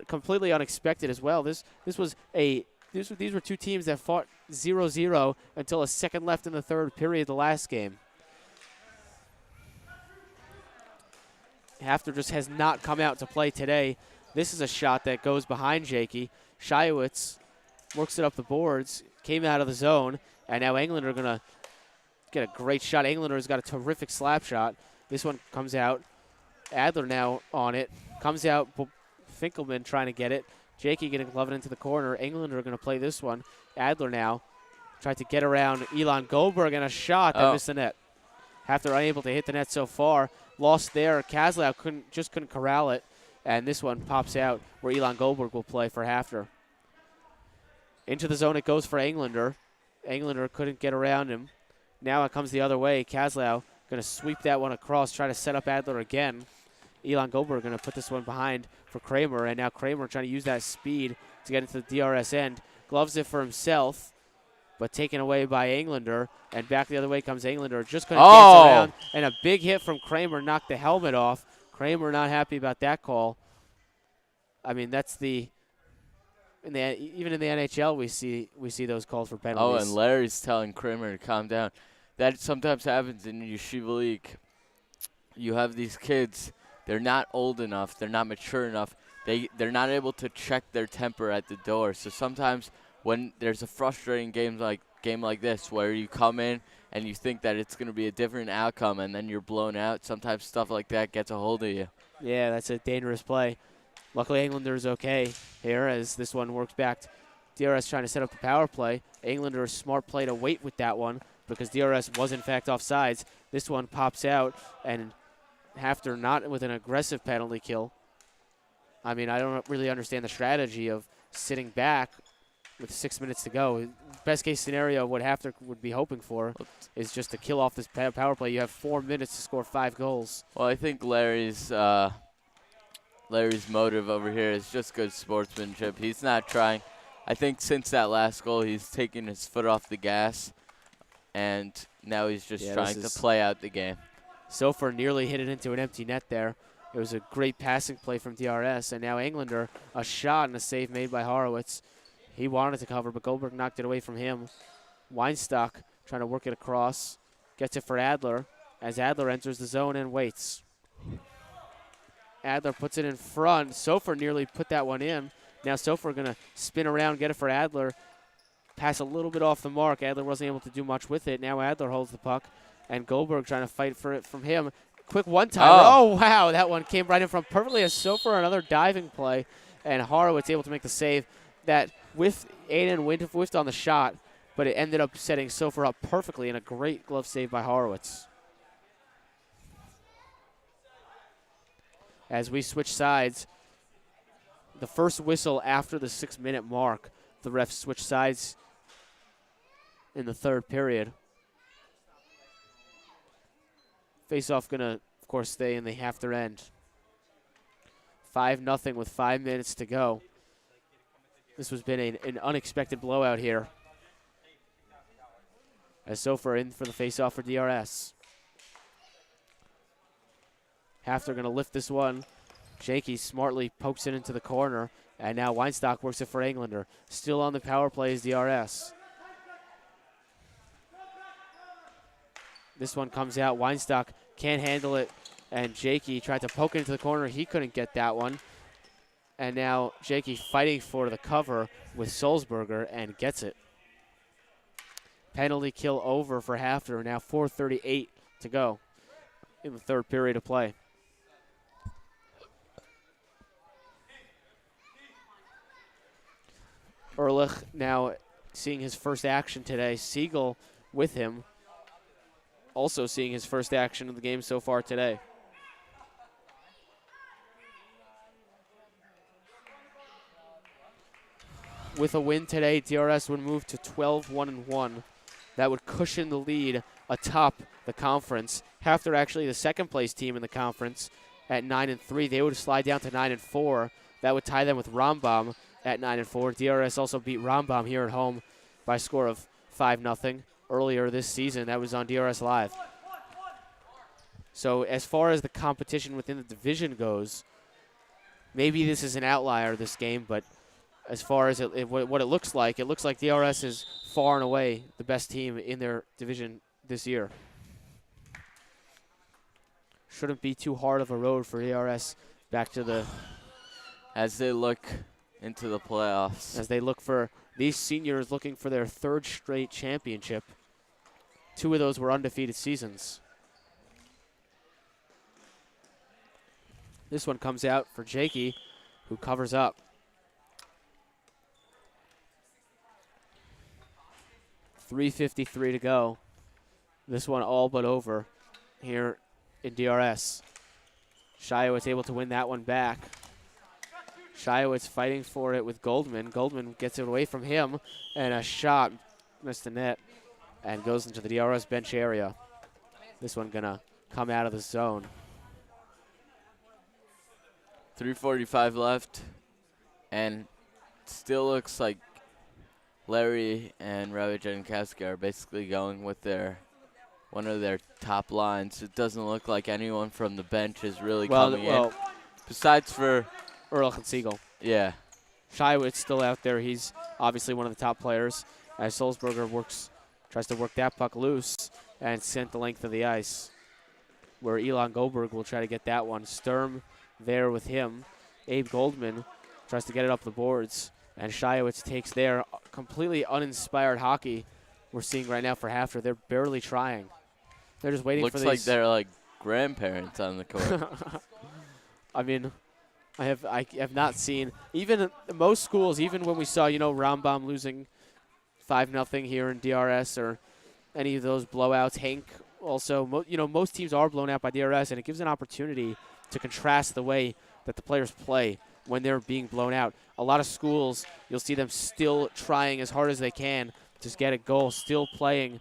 Completely unexpected as well. These were two teams that fought 0-0 until a second left in the third period the last game. HAFTR just has not come out to play today. This is a shot that goes behind Jakey. Shiowitz works it up the boards, came out of the zone, and now Englander going to get a great shot. Englander's got a terrific slap shot. This one comes out. Adler now on it. Comes out. Finkelman trying to get it. Jakey getting gloved into the corner. Englander going to play this one. Adler now tried to get around Elon Goldberg, and a shot that missed the net. HAFTR unable to hit the net so far. Lost there. Kaslau couldn't corral it, and this one pops out where Elon Goldberg will play for HAFTR. Into the zone it goes for Englander. Englander couldn't get around him. Now it comes the other way. Kaslau going to sweep that one across, try to set up Adler again. Elon Goldberg going to put this one behind for Kramer, and now Kramer trying to use that speed to get into the DRS end. Gloves it for himself, but taken away by Englander, and back the other way comes Englander. Just going to dance around, and a big hit from Kramer knocked the helmet off. Kramer not happy about that call. I mean, that's even in the NHL we see those calls for penalties. Oh, and Larry's telling Kramer to calm down. That sometimes happens in Yeshiva League. You have these kids. They're not old enough. They're not mature enough. They're not able to check their temper at the door. So sometimes when there's a frustrating game like this where you come in and you think that it's going to be a different outcome and then you're blown out, sometimes stuff like that gets a hold of you. Yeah, that's a dangerous play. Luckily, Englander's okay here as this one works back. DRS trying to set up the power play. Englander's smart play to wait with that one because DRS was, in fact, offsides. This one pops out, and HAFTR not with an aggressive penalty kill. I mean, I don't really understand the strategy of sitting back with 6 minutes to go. Best case scenario, what HAFTR would be hoping for is just to kill off this power play. You have 4 minutes to score 5 goals. Well, I think Larry's motive over here is just good sportsmanship. He's not trying. I think since that last goal, he's taken his foot off the gas, and now he's just trying to play out the game. Sofer nearly hit it into an empty net there. It was a great passing play from DRS, and now Englander, a shot and a save made by Horowitz. He wanted to cover, but Goldberg knocked it away from him. Weinstock trying to work it across. Gets it for Adler as Adler enters the zone and waits. Adler puts it in front. Sofer nearly put that one in. Now Sofer going to spin around, get it for Adler. Pass a little bit off the mark. Adler wasn't able to do much with it. Now Adler holds the puck, and Goldberg trying to fight for it from him. Quick one-timer. Oh, wow. That one came right in front perfectly as Sofer, another diving play, and Horowitz able to make the save. That Aiden whiffed on the shot, but it ended up setting Sofer up perfectly, and a great glove save by Horowitz. As we switch sides, the first whistle after the 6-minute mark, the refs switch sides in the third period. Face-off going to, of course, stay in the HAFTR end. 5-0 with 5 minutes to go. This has been an unexpected blowout here. as Sofer in for the faceoff for DRS. HAFTR going to lift this one. Jakey smartly pokes it into the corner, and now Weinstock works it for Englander. Still on the power play is DRS. This one comes out. Weinstock can't handle it, and Jakey tried to poke it into the corner. He couldn't get that one. And now Jakey fighting for the cover with Sulzberger and gets it. Penalty kill over for HAFTR. Now 4:38 to go in the third period of play. Ehrlich now seeing his first action today. Siegel with him, also seeing his first action of the game so far today. With a win today, DRS would move to 12-1-1. That would cushion the lead atop the conference. HAFTR actually the second place team in the conference at 9-3. They would slide down to 9-4. That would tie them with Rambam at 9-4. DRS also beat Rambam here at home by a score of 5-0 earlier this season. That was on DRS Live. So as far as the competition within the division goes, maybe this is an outlier, this game, but as far as what it looks like DRS is far and away the best team in their division this year. Shouldn't be too hard of a road for DRS back to the... As they look into the playoffs. As they look for, these seniors looking for their third straight championship. 2 of those were undefeated seasons. This one comes out for Jakey, who covers up. 3:53 to go. This one all but over here in DRS. Shiowitz able to win that one back. Shiowitz fighting for it with Goldman. Goldman gets it away from him, and a shot missed the net and goes into the DRS bench area. This one gonna come out of the zone. 3:45 left, and still looks like Larry and Ravi Jankowski are basically going with one of their top lines. It doesn't look like anyone from the bench is really coming in. Besides for Ehrlich and Siegel. Yeah. Shiowitz still out there. He's obviously one of the top players as Sulzberger tries to work that puck loose and sent the length of the ice, where Elon Goldberg will try to get that one. Sturm there with him. Abe Goldman tries to get it up the boards, and Shiowitz takes their completely uninspired hockey we're seeing right now for HAFTR. They're barely trying. They're just waiting for these. Looks like they're like grandparents on the court. I mean, I have not seen, even most schools, even when we saw, Rambam losing 5-0 here in DRS or any of those blowouts. Hank also, most teams are blown out by DRS, and it gives an opportunity to contrast the way that the players play when they're being blown out. A lot of schools, you'll see them still trying as hard as they can to get a goal, still playing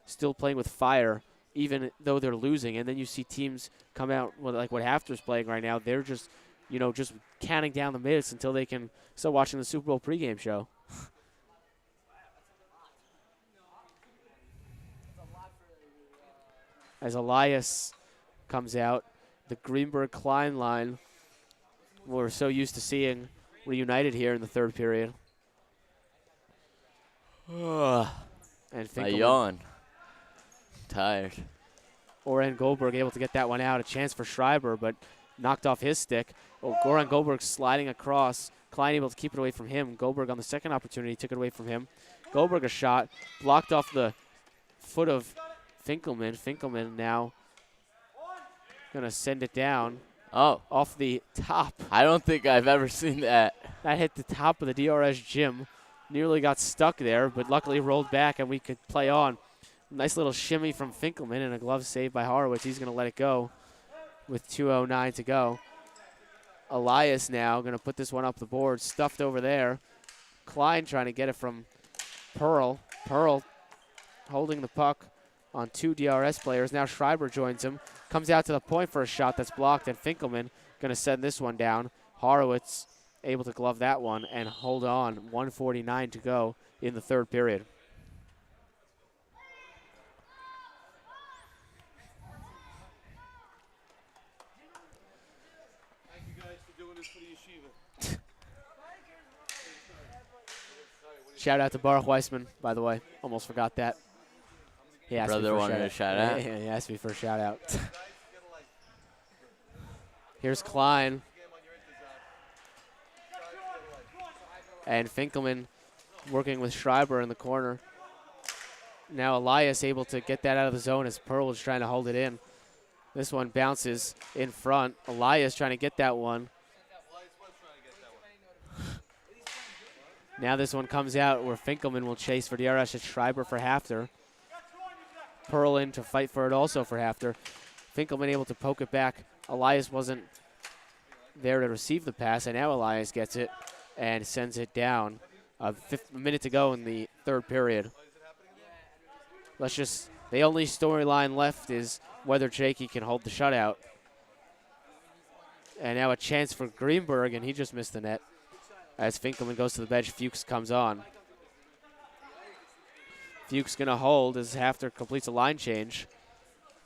still playing with fire, even though they're losing. And then you see teams come out like what HAFTR's playing right now. They're just, just counting down the minutes until they can start watching the Super Bowl pregame show. As Elias comes out, the Greenberg-Klein line we're so used to seeing reunited here in the third period. And I yawn. Tired. Oren Goldberg able to get that one out. A chance for Schreiber, but knocked off his stick. Goran Goldberg sliding across. Klein able to keep it away from him. Goldberg on the second opportunity took it away from him. Goldberg a shot. Blocked off the foot of Finkelman. Finkelman now going to send it down. Oh. Off the top. I don't think I've ever seen that. That hit the top of the DRS gym. Nearly got stuck there, but luckily rolled back and we could play on. Nice little shimmy from Finkelman and a glove save by Horowitz. He's going to let it go with 2:09 to go. Elias now going to put this one up the board. Stuffed over there. Klein trying to get it from Pearl. Pearl holding the puck on 2 DRS players. Now Schreiber joins him. Comes out to the point for a shot that's blocked, and Finkelman going to send this one down. Horowitz able to glove that one and hold on. 1:49 to go in the third period. Shout out to Baruch Weissman, by the way. Almost forgot that. He asked me Brother for wanted a shout out. Yeah, he asked me for a shout out. Here's Klein. And Finkelman working with Schreiber in the corner. Now Elias able to get that out of the zone as Pearl was trying to hold it in. This one bounces in front. Elias trying to get that one. Now this one comes out where Finkelman will chase for DRS at Schreiber for HAFTR. Pearl in to fight for it also for HAFTR. Finkelman able to poke it back. Elias wasn't there to receive the pass, and now Elias gets it and sends it down. A minute to go in the third period. The only storyline left is whether Jakey can hold the shutout. And now a chance for Greenberg, and he just missed the net. As Finkelman goes to the bench, Fuchs comes on. Fuchs going to hold as HAFTR completes a line change.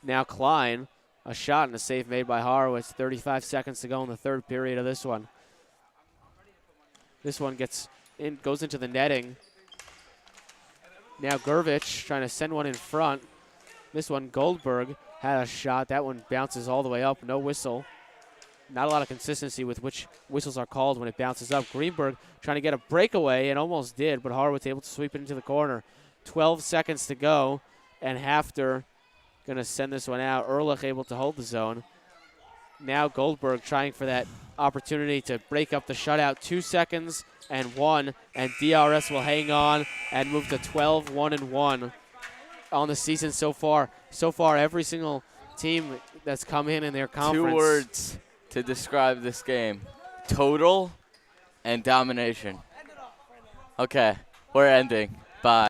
Now Klein, a shot and a save made by Horowitz. 35 seconds to go in the third period of this one. This one goes into the netting. Now Gurvich trying to send one in front. This one, Goldberg had a shot. That one bounces all the way up, no whistle. Not a lot of consistency with which whistles are called when it bounces up. Greenberg trying to get a breakaway and almost did, but Horowitz able to sweep it into the corner. 12 seconds to go, and HAFTR going to send this one out. Ehrlich able to hold the zone. Now Goldberg trying for that opportunity to break up the shutout. 2 seconds and 1, and DRS will hang on and move to 12-1-1 on the season so far. So far, every single team that's come in their conference. 2 words to describe this game: total and domination. Okay, we're ending. Bye.